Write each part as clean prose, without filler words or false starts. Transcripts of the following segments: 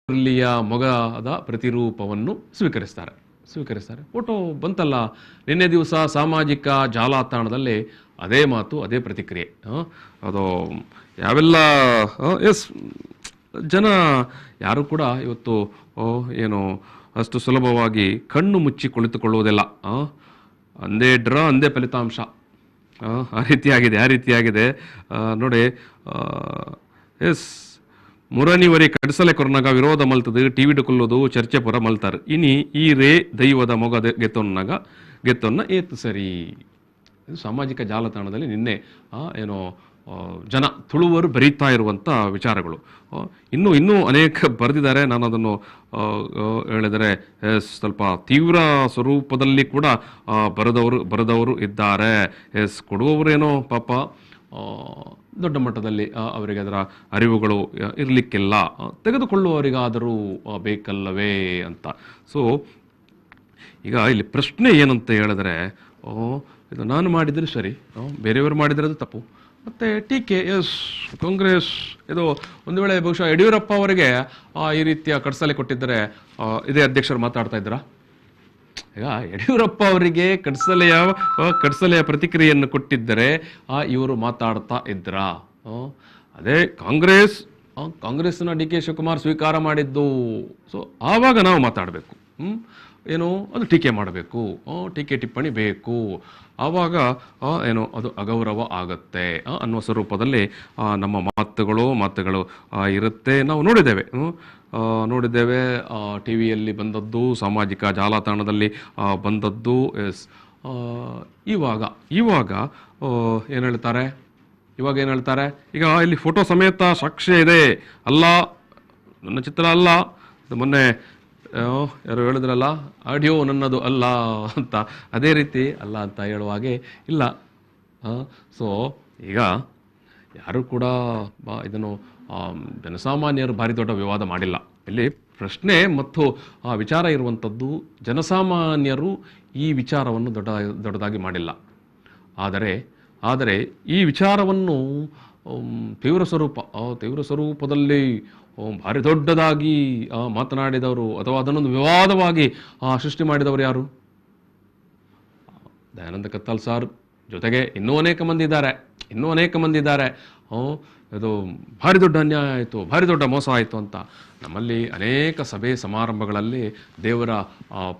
ಮುರಳಿಯ ಮೊಗದ ಪ್ರತಿರೂಪವನ್ನು ಸ್ವೀಕರಿಸ್ತಾರೆ. Photo ಬಂತಲ್ಲ, ನಿನ್ನೆ ದಿವಸ ಸಾಮಾಜಿಕ ಜಾಲತಾಣದಲ್ಲಿ ಅದೇ ಮಾತು, ಅದೇ ಪ್ರತಿಕ್ರಿಯೆ. ಅದು ಯಾವೆಲ್ಲ ಎಸ್ ಜನ ಯಾರು ಕೂಡ ಇವತ್ತು ಏನು ಅಷ್ಟು ಸುಲಭವಾಗಿ ಕಣ್ಣು ಮುಚ್ಚಿ ಕುಳಿತುಕೊಳ್ಳುವುದಿಲ್ಲ. ಅಂದೇ ಡ್ರಾ ಅಂದೇ ಫಲಿತಾಂಶ, ಆ ರೀತಿಯಾಗಿದೆ ನೋಡಿ. ಎಸ್ ಮುರನಿವರಿ ಕಡಸಲೆ ಕೊರ್ನಾಗ ವಿರೋಧ ಮಲ್ತದು ಟಿವಿ ಕೊಲ್ಲೋದು ಚರ್ಚೆ ಪುರ ಮಲ್ತಾರೆ. ಇನಿ ಈ ರೇ ದೈವದ ಮೊಗ ಗೆತ್ತೊನ್ನ ಏತು ಸರಿ. ಸಾಮಾಜಿಕ ಜಾಲತಾಣದಲ್ಲಿ ನಿನ್ನೆ ಏನೋ ಜನ ತುಳುವರು ಬರೀತಾ ಇರುವಂಥ ವಿಚಾರಗಳು. ಇನ್ನೂ ಅನೇಕ ಬರೆದಿದ್ದಾರೆ. ನಾನು ಅದನ್ನು ಹೇಳಿದರೆ ಸ್ವಲ್ಪ ತೀವ್ರ ಸ್ವರೂಪದಲ್ಲಿ ಕೂಡ ಬರೆದವರು ಇದ್ದಾರೆ. ಕೊಡುವವರೇನೋ ಪಾಪ ದೊಡ್ಡ ಮಟ್ಟದಲ್ಲಿ ಅವರಿಗೆ ಅದರ ಅರಿವುಗಳು ಇರಲಿಕ್ಕಿಲ್ಲ, ತೆಗೆದುಕೊಳ್ಳುವವರಿಗಾದರೂ ಬೇಕಲ್ಲವೇ ಅಂತ. ಸೊ ಈಗ ಇಲ್ಲಿ ಪ್ರಶ್ನೆ ಏನಂತ ಹೇಳಿದ್ರೆ, ಇದು ನಾನು ಮಾಡಿದರೆ ಸರಿ, ಬೇರೆಯವರು ಮಾಡಿದರೆ ಅದು ತಪ್ಪು. ಮತ್ತು ಟೀಕೆ, ಎಸ್ ಕಾಂಗ್ರೆಸ್ ಇದು ಒಂದು ವೇಳೆ ಬಹುಶಃ ಯಡಿಯೂರಪ್ಪ ಅವರಿಗೆ ಈ ರೀತಿಯ ಕಡಸಲೆ ಕೊಟ್ಟಿದ್ದರೆ ಇದೇ ಅಧ್ಯಕ್ಷರು ಮಾತಾಡ್ತಾ ಇದ್ದೀರಾ? ಈಗ ಯಡಿಯೂರಪ್ಪ ಅವರಿಗೆ ಕಡಸಲೆಯ ಪ್ರತಿಕ್ರಿಯೆಯನ್ನು ಕೊಟ್ಟಿದ್ದರೆ ಇವರು ಮಾತಾಡ್ತಾ ಇದ್ರಾ? ಅದೇ ಕಾಂಗ್ರೆಸ್ನ ಡಿ ಕೆ ಶಿವಕುಮಾರ್ ಸ್ವೀಕಾರ ಮಾಡಿದ್ದು. ಸೊ ಆವಾಗ ನಾವು ಮಾತಾಡಬೇಕು. ಏನು ಅದು ಟೀಕೆ ಮಾಡಬೇಕು, ಟೀಕೆ ಟಿಪ್ಪಣಿ ಬೇಕು. ಆವಾಗ ಏನು ಅದು ಅಗೌರವ ಆಗತ್ತೆ ಅನ್ನುವ ಸ್ವರೂಪದಲ್ಲಿ ನಮ್ಮ ಮಾತುಗಳು ಇರುತ್ತೆ. ನಾವು ನೋಡಿದ್ದೇವೆ ಟಿ ವಿಯಲ್ಲಿ ಬಂದದ್ದು, ಸಾಮಾಜಿಕ ಜಾಲತಾಣದಲ್ಲಿ ಬಂದದ್ದು. ಎಸ್ ಇವಾಗ ಏನು ಹೇಳ್ತಾರೆ? ಈಗ ಇಲ್ಲಿ ಫೋಟೋ ಸಮೇತ ಸಾಕ್ಷ್ಯ ಇದೆ. ಅಲ್ಲ, ನನ್ನ ಚಿತ್ರ ಅಲ್ಲ, ಮೊನ್ನೆ ಯಾರು ಹೇಳಿದ್ರಲ್ಲ, ಆಡಿಯೋ ನನ್ನದು ಅಲ್ಲ ಅಂತ. ಅದೇ ರೀತಿ ಅಲ್ಲ ಅಂತ ಹೇಳುವಾಗೆ ಇಲ್ಲ. ಸೊ ಈಗ ಯಾರು ಕೂಡ ಇದನ್ನು ಜನಸಾಮಾನ್ಯರು ಭಾರಿ ದೊಡ್ಡ ವಿವಾದ ಮಾಡಿಲ್ಲ. ಇಲ್ಲಿ ಪ್ರಶ್ನೆ ಮತ್ತು ವಿಚಾರ ಇರುವಂಥದ್ದು, ಜನಸಾಮಾನ್ಯರು ಈ ವಿಚಾರವನ್ನು ದೊಡ್ಡದಾಗಿ ಮಾಡಿಲ್ಲ. ಆದರೆ ಈ ವಿಚಾರವನ್ನು ತೀವ್ರ ಸ್ವರೂಪದಲ್ಲಿ ಭಾರಿ ದೊಡ್ಡದಾಗಿ ಮಾತನಾಡಿದವರು ಅಥವಾ ಅದನ್ನೊಂದು ವಿವಾದವಾಗಿ ಸೃಷ್ಟಿ ಮಾಡಿದವರು ಯಾರು? ದಯಾನಂದ ಕತ್ತಾಲ್ ಸಾರ್ ಜೊತೆಗೆ ಇನ್ನೂ ಅನೇಕ ಮಂದಿ ಇದ್ದಾರೆ. ಇದು ಭಾರಿ ದೊಡ್ಡ ಅನ್ಯಾಯ ಆಯಿತು, ಭಾರಿ ದೊಡ್ಡ ಮೋಸ ಆಯಿತು ಅಂತ. ನಮ್ಮಲ್ಲಿ ಅನೇಕ ಸಭೆ ಸಮಾರಂಭಗಳಲ್ಲಿ ದೇವರ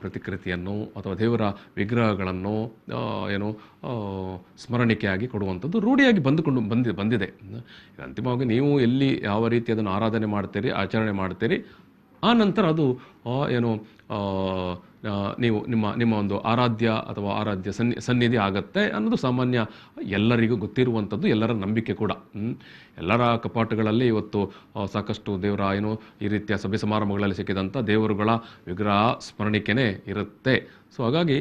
ಪ್ರತಿಕೃತಿಯನ್ನು ಅಥವಾ ದೇವರ ವಿಗ್ರಹಗಳನ್ನು ಸ್ಮರಣಿಕೆಯಾಗಿ ಕೊಡುವಂಥದ್ದು ರೂಢಿಯಾಗಿ ಬಂದಿದೆ. ಅಂತಿಮವಾಗಿ ನೀವು ಎಲ್ಲಿ ಯಾವ ರೀತಿ ಅದನ್ನು ಆರಾಧನೆ ಮಾಡ್ತೀರಿ, ಆಚರಣೆ ಮಾಡ್ತೀರಿ, ಆ ನಂತರ ಅದು ನೀವು ನಿಮ್ಮ ಒಂದು ಆರಾಧ್ಯ ಸನ್ನಿಧಿ ಆಗತ್ತೆ ಅನ್ನೋದು ಸಾಮಾನ್ಯ ಎಲ್ಲರಿಗೂ ಗೊತ್ತಿರುವಂಥದ್ದು, ಎಲ್ಲರ ನಂಬಿಕೆ ಕೂಡ. ಎಲ್ಲರ ಕಪಾಟುಗಳಲ್ಲಿ ಇವತ್ತು ಸಾಕಷ್ಟು ದೇವರ ಈ ರೀತಿಯ ಸಭೆ ಸಮಾರಂಭಗಳಲ್ಲಿ ಸಿಕ್ಕಿದಂಥ ದೇವರುಗಳ ವಿಗ್ರಹ ಸ್ಮರಣಿಕೆನೇ ಇರುತ್ತೆ. ಸೊ ಹಾಗಾಗಿ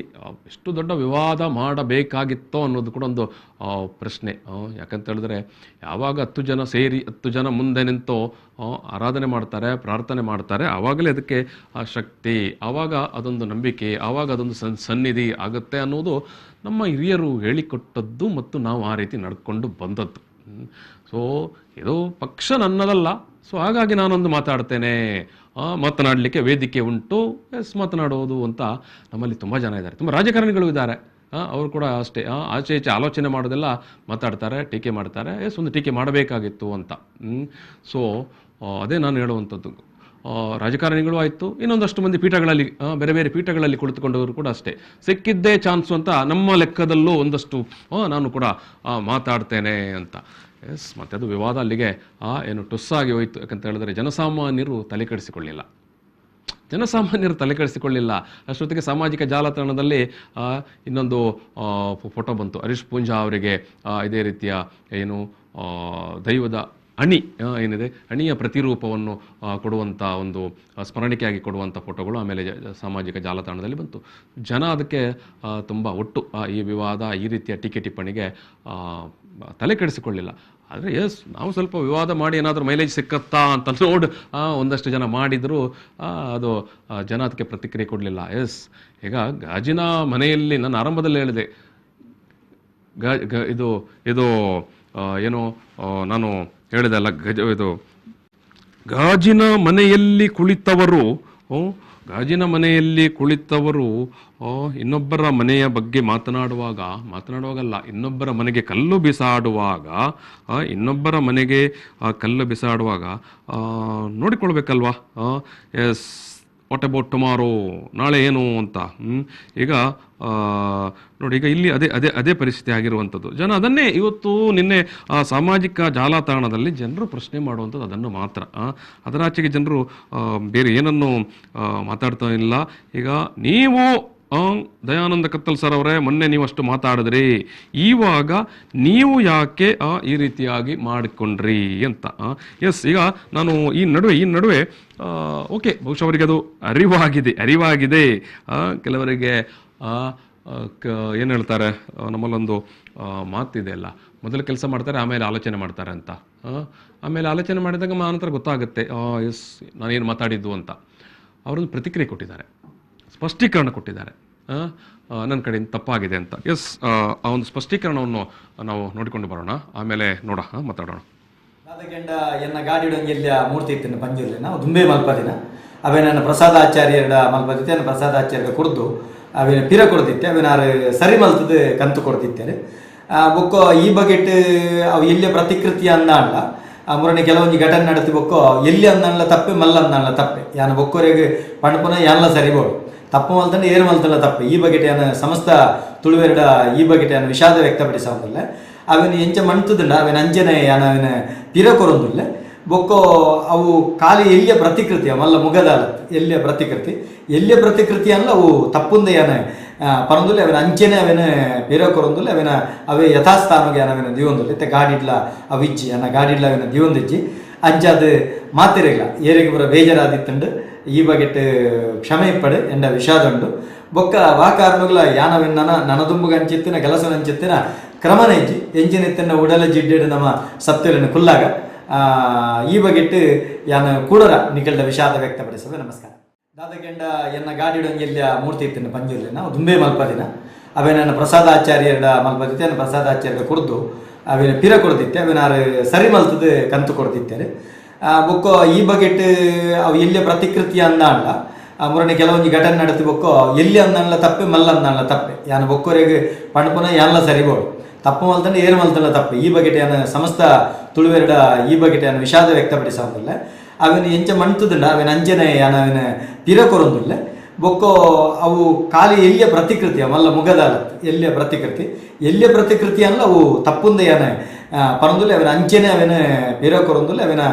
ಎಷ್ಟು ದೊಡ್ಡ ವಿವಾದ ಮಾಡಬೇಕಾಗಿತ್ತೋ ಅನ್ನೋದು ಕೂಡ ಒಂದು ಪ್ರಶ್ನೆ. ಯಾಕಂತ ಹೇಳಿದ್ರೆ, ಯಾವಾಗ 10 ಜನ ಸೇರಿ 10 ಜನ ಮುಂದೆ ನಿಂತು ಆರಾಧನೆ ಮಾಡ್ತಾರೆ, ಪ್ರಾರ್ಥನೆ ಮಾಡ್ತಾರೆ, ಆವಾಗಲೇ ಅದಕ್ಕೆ ಶಕ್ತಿ, ಆವಾಗ ಅದೊಂದು ನಂಬಿಕೆ, ಆವಾಗ ಅದೊಂದು ಸನ್ನಿಧಿ ಆಗುತ್ತೆ ಅನ್ನೋದು ನಮ್ಮ ಹಿರಿಯರು ಹೇಳಿಕೊಟ್ಟದ್ದು ಮತ್ತು ನಾವು ಆ ರೀತಿ ನಡ್ಕೊಂಡು ಬಂದದ್ದು. ಸೊ ಇದು ಪಕ್ಷ ನನ್ನದಲ್ಲ. ಸೊ ಹಾಗಾಗಿ ನಾನೊಂದು ಮಾತಾಡ್ತೇನೆ, ಮಾತನಾಡಲಿಕ್ಕೆ ವೇದಿಕೆ ಉಂಟು, ಮಾತನಾಡೋದು ಅಂತ ನಮ್ಮಲ್ಲಿ ತುಂಬ ಜನ ಇದ್ದಾರೆ. ತುಂಬ ರಾಜಕಾರಣಿಗಳು ಇದ್ದಾರೆ, ಅವರು ಕೂಡ ಅಷ್ಟೇ ಆಚೆ ಈಚೆ ಆಲೋಚನೆ ಮಾಡೋದೆಲ್ಲ ಮಾತಾಡ್ತಾರೆ, ಟೀಕೆ ಮಾಡ್ತಾರೆ. ಒಂದು ಟೀಕೆ ಮಾಡಬೇಕಾಗಿತ್ತು ಅಂತ. ಸೊ ಅದೇ ನಾನು ಹೇಳುವಂಥದ್ದು. ರಾಜಕಾರಣಿಗಳು ಆಯಿತು, ಇನ್ನೊಂದಷ್ಟು ಮಂದಿ ಪೀಠಗಳಲ್ಲಿ ಬೇರೆ ಬೇರೆ ಪೀಠಗಳಲ್ಲಿ ಕುಳಿತುಕೊಂಡವರು ಕೂಡ ಅಷ್ಟೇ. ಸಿಕ್ಕಿದ್ದೇ ಚಾನ್ಸು ಅಂತ ನಮ್ಮ ಲೆಕ್ಕದಲ್ಲೂ ಒಂದಷ್ಟು ನಾನು ಕೂಡ ಮಾತಾಡ್ತೇನೆ ಅಂತ. ಎಸ್, ಮತ್ತೆ ಅದು ವಿವಾದ ಅಲ್ಲಿಗೆ ಟುಸ್ಸಾಗಿ ಹೋಯಿತು. ಯಾಕಂತ ಹೇಳಿದ್ರೆ ಜನಸಾಮಾನ್ಯರು ತಲೆ ಕೆಡಿಸಿಕೊಳ್ಳಿಲ್ಲ. ಅಷ್ಟೊತ್ತಿಗೆ ಸಾಮಾಜಿಕ ಜಾಲತಾಣದಲ್ಲಿ ಇನ್ನೊಂದು ಫೋಟೋ ಬಂತು. ಹರೀಶ್ ಪೂಂಜಾ ಅವರಿಗೆ ಇದೇ ರೀತಿಯ ದೈವದ ಅಣಿಯ ಪ್ರತಿರೂಪವನ್ನು ಕೊಡುವಂಥ ಒಂದು ಸ್ಮರಣಿಕೆಯಾಗಿ ಕೊಡುವಂಥ ಫೋಟೋಗಳು ಆಮೇಲೆ ಸಾಮಾಜಿಕ ಜಾಲತಾಣದಲ್ಲಿ ಬಂತು. ಜನ ಅದಕ್ಕೆ ತುಂಬ ಒಟ್ಟು ಈ ವಿವಾದ, ಈ ರೀತಿಯ ಟೀಕೆ ಟಿಪ್ಪಣಿಗೆ ತಲೆ ಕೆಡಿಸಿಕೊಳ್ಳಿಲ್ಲ. ಆದರೆ ಎಸ್, ನಾವು ಸ್ವಲ್ಪ ವಿವಾದ ಮಾಡಿ ಏನಾದರೂ ಮೈಲೇಜ್ ಸಿಕ್ಕತ್ತಾ ಅಂತ ಒಂದಷ್ಟು ಜನ ಮಾಡಿದರೂ ಅದು ಜನ ಅದಕ್ಕೆ ಪ್ರತಿಕ್ರಿಯೆ ಕೊಡಲಿಲ್ಲ. ಎಸ್, ಈಗ ಗಾಜಿನ ಮನೆಯಲ್ಲಿ ನಾನು ಆರಂಭದಲ್ಲಿ ಹೇಳಿದೆ, ಇದು ನಾನು ಹೇಳಿದೆ ಅಲ್ಲ, ಇದು ಗಾಜಿನ ಮನೆಯಲ್ಲಿ ಕುಳಿತವರು ಗಾಜಿನ ಮನೆಯಲ್ಲಿ ಕುಳಿತವರು ಇನ್ನೊಬ್ಬರ ಮನೆಯ ಬಗ್ಗೆ ಮಾತನಾಡುವಾಗಲ್ಲ, ಇನ್ನೊಬ್ಬರ ಮನೆಗೆ ಕಲ್ಲು ಬಿಸಾಡುವಾಗ ಇನ್ನೊಬ್ಬರ ಮನೆಗೆ ಕಲ್ಲು ಬಿಸಾಡುವಾಗ ನೋಡಿಕೊಳ್ಬೇಕಲ್ವಾ. ಎಸ್, ವಾಟ್ ಅಬೌಟ್ ಟುಮಾರೋ, ನಾಳೆ ಏನು ಅಂತ. ಈಗ ನೋಡಿ, ಈಗ ಇಲ್ಲಿ ಅದೇ ಪರಿಸ್ಥಿತಿ ಆಗಿರುವಂಥದ್ದು. ಜನ ಅದನ್ನೇ ಇವತ್ತು ನಿನ್ನೆ ಸಾಮಾಜಿಕ ಜಾಲತಾಣದಲ್ಲಿ ಜನರು ಪ್ರಶ್ನೆ ಮಾಡುವಂಥದ್ದು ಅದನ್ನು ಮಾತ್ರ. ಅದರಾಚೆಗೆ ಜನರು ಬೇರೆ ಏನನ್ನು ಮಾತಾಡ್ತಾ ಇಲ್ಲ. ಈಗ ನೀವು ದಯಾನಂದ ಕತ್ತಲ್ ಸರ್ ಅವರೇ, ಮೊನ್ನೆ ನೀವು ಅಷ್ಟು ಮಾತಾಡಿದ್ರಿ, ಇವಾಗ ನೀವು ಯಾಕೆ ಈ ರೀತಿಯಾಗಿ ಮಾಡಿಕೊಂಡ್ರಿ ಅಂತ. ಎಸ್, ಈಗ ನಾನು ಈ ನಡುವೆ ಓಕೆ, ಬಹುಶಃ ಅವರಿಗೆ ಅದು ಅರಿವಾಗಿದೆ. ಕೆಲವರಿಗೆ ಏನು ಹೇಳ್ತಾರೆ, ನಮ್ಮಲ್ಲೊಂದು ಮಾತಿದೆ ಅಲ್ಲ, ಮೊದಲು ಕೆಲಸ ಮಾಡ್ತಾರೆ ಆಮೇಲೆ ಆಲೋಚನೆ ಮಾಡ್ತಾರೆ ಅಂತ. ಆಮೇಲೆ ಆಲೋಚನೆ ಮಾಡಿದಾಗ ಆನಂತರ ಗೊತ್ತಾಗುತ್ತೆ ಎಸ್ ನಾನೇನು ಮಾತಾಡಿದ್ದು ಅಂತ. ಅವರೊಂದು ಪ್ರತಿಕ್ರಿಯೆ ಕೊಟ್ಟಿದ್ದಾರೆ, ಸ್ಪಷ್ಟೀಕರಣ ಕೊಟ್ಟಿದ್ದಾರೆ, ನನ್ನ ಕಡೆಯಿಂದ ತಪ್ಪಾಗಿದೆ ಅಂತ. ಎಸ್, ಆ ಒಂದು ಸ್ಪಷ್ಟೀಕರಣವನ್ನು ನಾವು ನೋಡಿಕೊಂಡು ಬರೋಣ, ಆಮೇಲೆ ಮಾತಾಡೋಣ. ದಾದಗೆಂಡ ಎನ್ನ ಗಾಡಿಡೊಂಗೆಲ್ಲ ಮೂರ್ತಿ ಇತ್ತಿನ ಪಂಜುರ್ಲಿ ನಾವು ದುಂಬೆ ಮಲ್ಪದಿನ ಅವೇ ನನ್ನ ಪ್ರಸಾದಾಚಾರ್ಯರ ಮಲ್ಪದಿತ್ತೆ, ನನ್ನ ಪ್ರಸಾದಾಚಾರ್ಯ ಕುಡ್ದು ಅವೇನ ಪಿರ ಕೊಡ್ತಿತ್ತೆ, ಅವೇನಾರು ಸರಿ ಮಲ್ತದ ಕಂತು ಕೊಡ್ತಿತ್ತೇನೆ. ಬೊಕ್ಕೋ ಈ ಬಗೆಟ್ ಅವು ಎಲ್ಲಿಯ ಪ್ರತಿಕೃತಿ ಅಂದ ಅಲ್ಲ, ಮುರಣಿ ಕೆಲವೊಂದು ಘಟನೆ ನಡೆತಿ ಬೊಕ್ಕೋ ಎಲ್ಲಿ ಅಂದಲ್ಲ ತಪ್ಪೆ, ಮಲ್ಲ ಅಂದಲ್ಲ ತಪ್ಪೆ. ಯಾನು ಬೊಕ್ಕೋರೆಗೆ ಪಣಪುನ ಯಾನ್ಲ ಸರಿಬೋಡು ತಪ್ಪು ಮಲ್ತಂಡೆ ಏರು ಮಲ್ತಲ್ಲ ತಪ್ಪೆ. ಈ ಬಗೆಟ್ ಯಾನ ಸಮಸ್ತ ತುಳುವೆರಡ ಈ ಬಗೆಟ್ ಯಾನ ವಿಷಾದ ವ್ಯಕ್ತಪಡಿಸೋದಿಲ್ಲ. ಅವನು ಎಂಚ ಮಣ್ತುದಿಲ್ಲ, ಅವನ ಅಂಜನೆ ಯಾನ ಅವನ ಪಿರ ಕೊರೊಂದಿಲ್ಲ. ಬೊಕ್ಕೋ ಅವು ಖಾಲಿ ಎಲ್ಲಿಯ ಪ್ರತಿಕೃತಿ ಮಲ್ಲ ಮುಗದಾಲ ಎಲ್ಲಿಯ ಪ್ರತಿಕೃತಿ ಅಲ್ಲ ಅವು ತಪ್ಪುಂದೆ ಯಾನ ಪರಂದುಲ್ಲ. ಅವನ ಅಂಚನೆ ಅವನ ಪಿರ ಕೊರೊಂದಿಲ್ಲ. ಅವೇ ಯಥಾಸ್ಥಾನಗೆ ಅವನ ದಿವೊಂದಿಲ್ಲ. ಇತ್ತೆ ಗಾಡಿಡ್ಲ ಅವಿಜ್ಜಿ ಗಾಡಿಡ್ಲ ಅವನ ದಿವೊಂದಿಜ್ಜಿ ಅಂಚಾದ ಮಾತಿರಲ್ಲ ಏರಿಗೆ ಬರ ಬೇಜಾರಾದಿತ್ತಂಡು ಈ ಬಗೆಟ್ ಕ್ಷಮೆ ಇಪ್ಪಡು ಎಂಡ ವಿಷಾದ ಉಂಡು. ಬೊಕ್ಕ ವಾಕಾರಣಗಳ ಯಾನವೆನ್ನ ನನದುಂಬುಗ ಅಂಚಿತ್ತಿನ ಕೆಲಸ ಅಂಚಿತ್ತಿನ ಕ್ರಮನೆಜ್ಜಿ ಎಂಜಿನೆತ್ತಿನ ಉಡಲ ಜಿಡ್ಡೆಡು ನಮ್ಮ ಸತ್ಯలను ಕುಲ್ಲಾಗ ಈ ಬಗೆಟ್ ಯಾನ ಕೂಡರ ನಿಕಲ್ಡ ವಿಷಾದ ವ್ಯಕ್ತಪಡಿಸುವೆ. ನಮಸ್ಕಾರ. ದಾದಗೆಂಡ ಎನ್ನ ಗಾಡಿಡೊಂಗೆಲ್ಲ ಮೂರ್ತಿ ಇತ್ತಿನ ಪಂಜುರ್ಲಿ ನಾವು ದುಂಬೆ ಮಲ್ಪದಿನ ಅವೇ ನನ್ನ ಪ್ರಸಾದಾಚಾರ್ಯರ ಮಲ್ಪದಿತ್ತೆ, ನನ್ನ ಪ್ರಸಾದಾಚಾರ್ಯ ಕುಡ್ದು ಅವೇನ ಪಿರ ಕೊಡ್ತಿತ್ತೆ, ಅವೇನಾರು ಸರಿ ಮಲ್ತದ ಕಂತು ಕೊಡ್ತಿತ್ತೇನೆ. ಬೊಕ್ಕೋ ಈ ಬಗೆಟ್ ಅವು ಎಲ್ಲಿಯ ಪ್ರತಿಕೃತಿ ಅಂದ ಅಲ್ಲ, ಮುರಣಿ ಕೆಲವೊಂದು ಘಟನೆ ನಡೆತಿ ಬೊಕ್ಕೋ ಎಲ್ಲಿ ಅಂದಲ್ಲ ತಪ್ಪೆ, ಮಲ್ಲ ಅಂದಲ್ಲ ತಪ್ಪೆ. ಯಾನು ಬೊಕ್ಕೋರೆಗೆ ಪಣಪುನ ಯಾನ್ಲ ಸರಿಬೋಡು ತಪ್ಪು ಮಲ್ತಂಡೆ ಏರು ಮಲ್ತಲ್ಲ ತಪ್ಪೆ. ಈ ಬಗೆಟ್ ಯಾನ ಸಮಸ್ತ ತುಳುವೆರಡ ಈ ಬಗೆಟ್ ಯಾನ ವಿಷಾದ ವ್ಯಕ್ತಪಡಿಸೋದಿಲ್ಲ. ಅವನು ಎಂಚ ಮಣ್ತುದಿಲ್ಲ, ಅವನ ಅಂಜನೆ ಯಾನ ಅವನ ಪಿರ ಕೊರೊಂದಿಲ್ಲ. ಬೊಕ್ಕೋ ಅವು ಖಾಲಿ ಎಲ್ಲಿಯ ಪ್ರತಿಕೃತಿ ಮಲ್ಲ ಮುಗದಾಲ ಎಲ್ಲಿಯ ಪ್ರತಿಕೃತಿ ಅಲ್ಲ ಅವು ತಪ್ಪುಂದೆ ಯಾನ ಪರಂದುಲ್ಲ. ಅವನ ಅಂಚನೆ ಅವನ ಪಿರ ಕೊರೊಂದಿಲ್ಲ.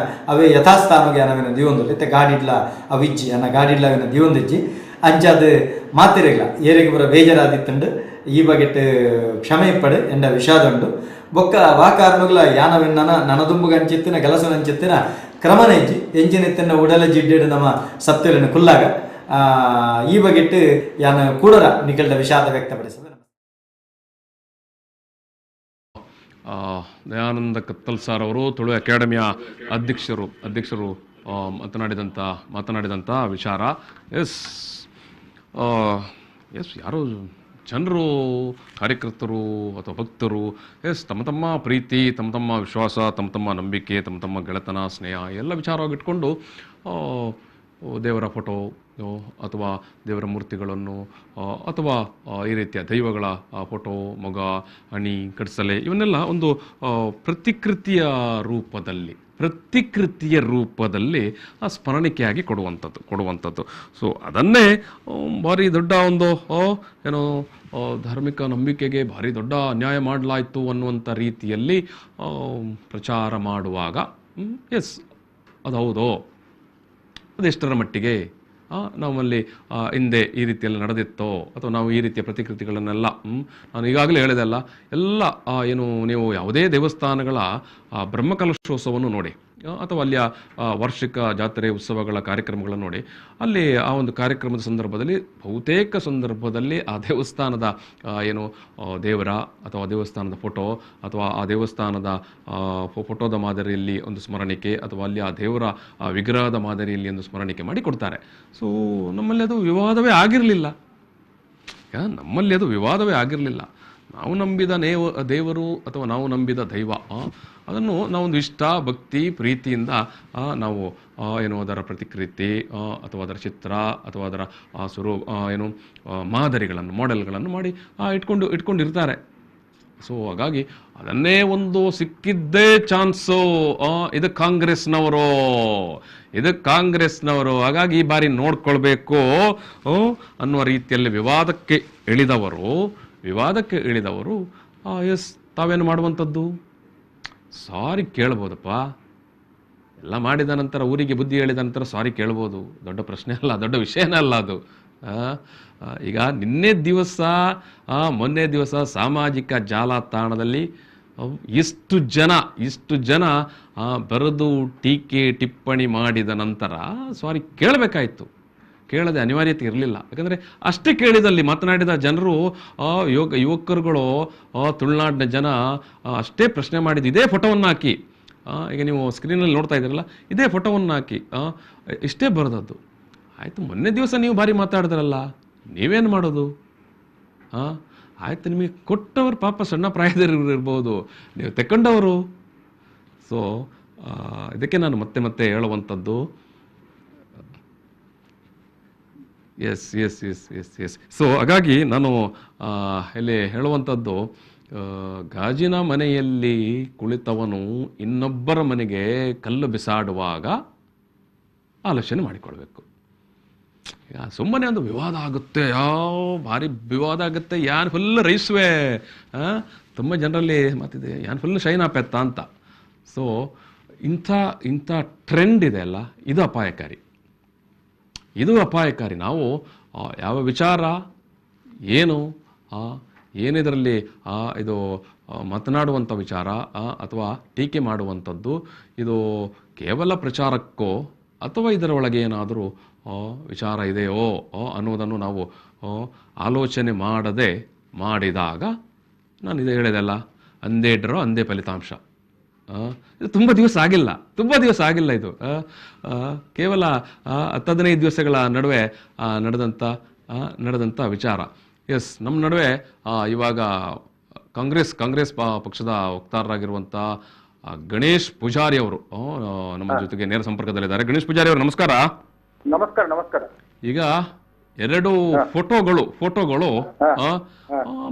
ಅವೇ ಯಥಾಸ್ಥಾನಗೆ ಅವನ ದಿವೊಂದಿಲ್ಲ. ಇತ್ತೆ ಗಾಡಿಡ್ಲ ಅವಿಜ್ಜಿ ಗಾಡಿಡ್ಲ ಅವನ ದಿವೊಂದಿಜ್ಜಿ ಅಂಚಾದ ಮಾತಿರಲ್ಲ ಏರಿಗೆ ಬರ ಬೇಜಾರಾದಿತ್ತಂಡು ಈ ಬಗೆಟ್ ಕ್ಷಮೆ ಇಪ್ಪಡು ಎಂಡ ವಿಷಾದ ಉಂಡು. ಬೊಕ್ಕ ವಾಕಾರಣಗಳ ಯಾನವೆನ್ನ ನನದುಂಬುಗ ಅಂಚಿತ್ತಿನ ಕೆಲಸ ಅಂಚಿತ್ತಿನ ಕ್ರಮನೆಜ್ಜಿ ಎಂಜಿನೆತ್ತಿನ ಉಡಲ ಜಿಡ್ಡೆಡು ನಮ್ಮ ಸತ್ಯలను ಕುಲ್ಲಾಗ ಈ ಬಗೆಟ್ ಯಾನ ಕೂಡರ ನಿಕಲ್ಡ ವಿಷಾದ ವ್ಯಕ್ತಪಡಿಸುವೆ. ದಯಾನಂದ ಕತ್ತಲ್ ಸರ್ ಅವರು ತುಳು ಅಕಾಡೆಮಿಯ ಅಧ್ಯಕ್ಷರು ಮಾತನಾಡಿದಂಥ ವಿಚಾರ. ಎಸ್ ಯಾರೋ ಜನರು, ಕಾರ್ಯಕರ್ತರು ಅಥವಾ ಭಕ್ತರು ತಮ್ಮ ಪ್ರೀತಿ, ತಮ್ಮ ವಿಶ್ವಾಸ, ತಮ್ಮ ನಂಬಿಕೆ, ತಮ್ಮ ಗೆಳೆತನ, ಸ್ನೇಹ ಎಲ್ಲ ವಿಚಾರವಾಗಿಟ್ಕೊಂಡು ದೇವರ ಫೋಟೋ ಅಥವಾ ದೇವರ ಮೂರ್ತಿಗಳನ್ನು ಅಥವಾ ಈ ರೀತಿಯ ದೈವಗಳ ಫೋಟೋ, ಮೊಗ, ಅಣಿ, ಕಡ್ಸಲೆ ಇವನ್ನೆಲ್ಲ ಒಂದು ಪ್ರತಿಕೃತಿಯ ರೂಪದಲ್ಲಿ ಆ ಸ್ಮರಣಿಕೆಯಾಗಿ ಕೊಡುವಂಥದ್ದು. ಸೊ ಅದನ್ನೇ ಭಾರಿ ದೊಡ್ಡ ಒಂದು ಏನೋ ಧಾರ್ಮಿಕ ನಂಬಿಕೆಗೆ ಭಾರಿ ದೊಡ್ಡ ಅನ್ಯಾಯ ಮಾಡಲಾಯಿತು ಅನ್ನುವಂಥ ರೀತಿಯಲ್ಲಿ ಪ್ರಚಾರ ಮಾಡುವಾಗ ಎಸ್ ಅದು ಹೌದೋ, ಅದೆಷ್ಟರ ಮಟ್ಟಿಗೆ ನಮ್ಮಲ್ಲಿ ಹಿಂದೆ ಈ ರೀತಿಯಲ್ಲಿ ನಡೆದಿತ್ತೋ ಅಥವಾ ನಾವು ಈ ರೀತಿಯ ಪ್ರತಿಕೃತಿಗಳನ್ನೆಲ್ಲ ನಾನು ಈಗಾಗಲೇ ಹೇಳಿದೆಲ್ಲ ಎಲ್ಲ ಏನು ನೀವು ಯಾವುದೇ ದೇವಸ್ಥಾನಗಳ ಬ್ರಹ್ಮಕಲಶೋತ್ಸವವನ್ನು ನೋಡಿ ಅಥವಾ ಅಲ್ಲಿಯ ವಾರ್ಷಿಕ ಜಾತ್ರೆ ಉತ್ಸವಗಳ ಕಾರ್ಯಕ್ರಮಗಳನ್ನು ನೋಡಿ, ಅಲ್ಲಿ ಆ ಒಂದು ಕಾರ್ಯಕ್ರಮದ ಸಂದರ್ಭದಲ್ಲಿ ಬಹುತೇಕ ಸಂದರ್ಭದಲ್ಲಿ ಆ ದೇವಸ್ಥಾನದ ಏನು ದೇವರ ಅಥವಾ ದೇವಸ್ಥಾನದ ಫೋಟೋ ಅಥವಾ ಆ ದೇವಸ್ಥಾನದ ಫೋಟೋದ ಮಾದರಿಯಲ್ಲಿ ಒಂದು ಸ್ಮರಣಿಕೆ ಅಥವಾ ಅಲ್ಲಿ ಆ ದೇವರ ವಿಗ್ರಹದ ಮಾದರಿಯಲ್ಲಿ ಒಂದು ಸ್ಮರಣಿಕೆ ಮಾಡಿ ಕೊಡ್ತಾರೆ. ಸೊ ನಮ್ಮಲ್ಲಿ ಅದು ವಿವಾದವೇ ಆಗಿರಲಿಲ್ಲ. ನಾವು ನಂಬಿದ ದೇವರು ಅಥವಾ ನಾವು ನಂಬಿದ ದೈವ ಅದನ್ನು ನಾವೊಂದು ಇಷ್ಟ ಭಕ್ತಿ ಪ್ರೀತಿಯಿಂದ ನಾವು ಏನು ಅದರ ಪ್ರತಿಕೃತಿ ಅಥವಾ ಅದರ ಚಿತ್ರ ಅಥವಾ ಅದರ ಏನು ಮಾದರಿಗಳನ್ನು ಮಾಡೆಲ್ಗಳನ್ನು ಮಾಡಿ ಇಟ್ಕೊಂಡಿರ್ತಾರೆ. ಸೊ ಹಾಗಾಗಿ ಅದನ್ನೇ ಒಂದು ಸಿಕ್ಕಿದ್ದೇ ಚಾನ್ಸು. ಇದು ಕಾಂಗ್ರೆಸ್ನವರು ಹಾಗಾಗಿ ಈ ಬಾರಿ ನೋಡ್ಕೊಳ್ಬೇಕು ಅನ್ನುವ ರೀತಿಯಲ್ಲಿ ವಿವಾದಕ್ಕೆ ಇಳಿದವರು ಎಸ್ ತಾವೇನು ಮಾಡುವಂಥದ್ದು, ಸಾರಿ ಕೇಳ್ಬೋದಪ್ಪ. ಎಲ್ಲ ಮಾಡಿದ ನಂತರ, ಊರಿಗೆ ಬುದ್ಧಿ ಹೇಳಿದ ನಂತರ ಸಾರಿ ಕೇಳ್ಬೋದು. ದೊಡ್ಡ ಪ್ರಶ್ನೆ ಅಲ್ಲ, ದೊಡ್ಡ ವಿಷಯನೇ ಅಲ್ಲ ಅದು. ಈಗ ಮೊನ್ನೆ ದಿವಸ ಸಾಮಾಜಿಕ ಜಾಲತಾಣದಲ್ಲಿ ಇಷ್ಟು ಜನ ಬರೆದು ಟೀಕೆ ಟಿಪ್ಪಣಿ ಮಾಡಿದ ನಂತರ ಸಾರಿ ಕೇಳದೆ ಅನಿವಾರ್ಯತೆ ಇರಲಿಲ್ಲ. ಯಾಕಂದರೆ ಅಷ್ಟೇ ಕೇಳಿದಲ್ಲಿ ಮಾತನಾಡಿದ ಜನರು, ಯುವಕರುಗಳು, ತುಳುನಾಡಿನ ಜನ ಅಷ್ಟೇ ಪ್ರಶ್ನೆ ಮಾಡಿದ್ದು ಇದೇ ಫೋಟೋವನ್ನು ಹಾಕಿ, ಈಗ ನೀವು ಸ್ಕ್ರೀನಲ್ಲಿ ನೋಡ್ತಾ ಇದ್ದೀರಲ್ಲ, ಇದೇ ಫೋಟೋವನ್ನು ಹಾಕಿ ಇಷ್ಟೇ ಬರೆದದ್ದು. ಆಯಿತು, ಮೊನ್ನೆ ದಿವಸ ನೀವು ಭಾರಿ ಮಾತಾಡಿದ್ರಲ್ಲ, ನೀವೇನು ಮಾಡೋದು? ಆಯಿತು, ನಿಮಗೆ ಕೊಟ್ಟವರು ಪಾಪ ಸಣ್ಣ ಪ್ರಾಯದವರು ಇರ್ಬೋದು, ನೀವು ತೆಕ್ಕೊಂಡವರು. ಸೊ ಇದಕ್ಕೆ ನಾನು ಮತ್ತೆ ಹೇಳುವಂಥದ್ದು, ಎಸ್. ಸೊ ಹಾಗಾಗಿ ನಾನು ಇಲ್ಲಿ ಹೇಳುವಂಥದ್ದು, ಗಾಜಿನ ಮನೆಯಲ್ಲಿ ಕುಳಿತವನು ಇನ್ನೊಬ್ಬರ ಮನೆಗೆ ಕಲ್ಲು ಬಿಸಾಡುವಾಗ ಆಲೋಚನೆ ಮಾಡಿಕೊಳ್ಬೇಕು. ಸುಮ್ಮನೆ ಒಂದು ವಿವಾದ ಆಗುತ್ತೆ, ಭಾರಿ ವಿವಾದ ಆಗುತ್ತೆ, ಯಾನ್ ಫುಲ್ ರೈಸ್ವೆ, ತುಂಬ ಜನರಲ್ಲಿ ಮಾತಿದೆ, ಯಾನ್ ಫುಲ್ ಶೈನ್ ಆಪೆತ್ತ ಅಂತ. ಸೊ ಇಂಥ ಟ್ರೆಂಡ್ ಇದೆ ಅಲ್ಲ, ಇದು ಅಪಾಯಕಾರಿ. ನಾವು ಯಾವ ವಿಚಾರ ಏನಿದರಲ್ಲಿ ಇದು ಮಾತನಾಡುವಂಥ ವಿಚಾರ ಅಥವಾ ಟೀಕೆ ಮಾಡುವಂಥದ್ದು, ಇದು ಕೇವಲ ಪ್ರಚಾರಕ್ಕೋ ಅಥವಾ ಇದರ ಒಳಗೆ ಏನಾದರೂ ವಿಚಾರ ಇದೆಯೋ ಅನ್ನೋದನ್ನು ನಾವು ಆಲೋಚನೆ ಮಾಡಿದಾಗ, ನಾನು ಇದು ಹೇಳಿದೆಲ್ಲ, ಅಂದೇ ಡ್ರೋ ಅಂದೇ ಫಲಿತಾಂಶ. ಇದು ತುಂಬ ದಿವಸ ಆಗಿಲ್ಲ ಇದು. ಕೇವಲ 15 ದಿವಸಗಳ ನಡುವೆ ನಡೆದಂಥ ವಿಚಾರ. ಎಸ್, ನಮ್ಮ ನಡುವೆ ಇವಾಗ ಕಾಂಗ್ರೆಸ್ ಪಕ್ಷದ ವಕ್ತಾರರಾಗಿರುವಂಥ ಗಣೇಶ್ ಪೂಜಾರಿ ಅವರು ನಮ್ಮ ಜೊತೆಗೆ ನೇರ ಸಂಪರ್ಕದಲ್ಲಿದ್ದಾರೆ. ಗಣೇಶ್ ಪೂಜಾರಿ ಅವರು ನಮಸ್ಕಾರ. ನಮಸ್ಕಾರ. ಈಗ 2 ಫೋಟೋಗಳು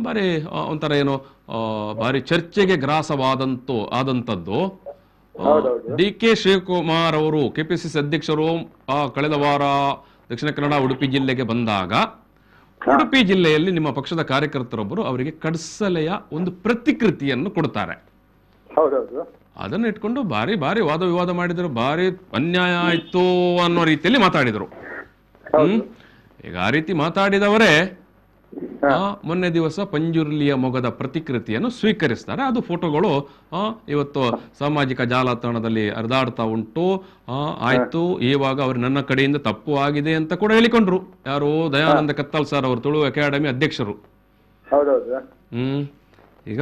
ಬಾರಿ ಒಂಥರ ಏನು ಭಾರಿ ಚರ್ಚೆಗೆ ಆದಂಥದ್ದು. DK ಶಿವಕುಮಾರ್ ಅವರು ಕೆಪಿಸಿಸಿ ಅಧ್ಯಕ್ಷರು ಕಳೆದ ವಾರ ದಕ್ಷಿಣ ಕನ್ನಡ ಉಡುಪಿ ಜಿಲ್ಲೆಗೆ ಬಂದಾಗ, ಉಡುಪಿ ಜಿಲ್ಲೆಯಲ್ಲಿ ನಿಮ್ಮ ಪಕ್ಷದ ಕಾರ್ಯಕರ್ತರೊಬ್ಬರು ಅವರಿಗೆ ಕಡ್ಸಲೆಯ ಒಂದು ಪ್ರತಿಕೃತಿಯನ್ನು ಕೊಡ್ತಾರೆ. ಅದನ್ನು ಇಟ್ಕೊಂಡು ಭಾರಿ ವಾದ ವಿವಾದ ಮಾಡಿದರು, ಭಾರಿ ಅನ್ಯಾಯ ಆಯ್ತು ಅನ್ನೋ ರೀತಿಯಲ್ಲಿ ಮಾತಾಡಿದರು. ಈಗ ಆ ರೀತಿ ಮಾತಾಡಿದವರೇ ಮೊನ್ನೆ ದಿವಸ ಪಂಜುರ್ಲಿಯ ಮೊಗದ ಪ್ರತಿಕೃತಿಯನ್ನು ಸ್ವೀಕರಿಸ್ತಾರೆ. ಅದು ಫೋಟೋಗಳು ಇವತ್ತು ಸಾಮಾಜಿಕ ಜಾಲತಾಣದಲ್ಲಿ ಹರಿದಾಡ್ತಾ ಉಂಟು. ಆಯ್ತು, ಇವಾಗ ಅವರು ನನ್ನ ಕಡೆಯಿಂದ ತಪ್ಪು ಆಗಿದೆ ಅಂತ ಕೂಡ ಹೇಳಿಕೊಂಡ್ರು. ಯಾರು? ದಯಾನಂದ ಕತ್ತಾಲ್ ಸರ್ ಅವರು, ತುಳು ಅಕಾಡೆಮಿ ಅಧ್ಯಕ್ಷರು. ಈಗ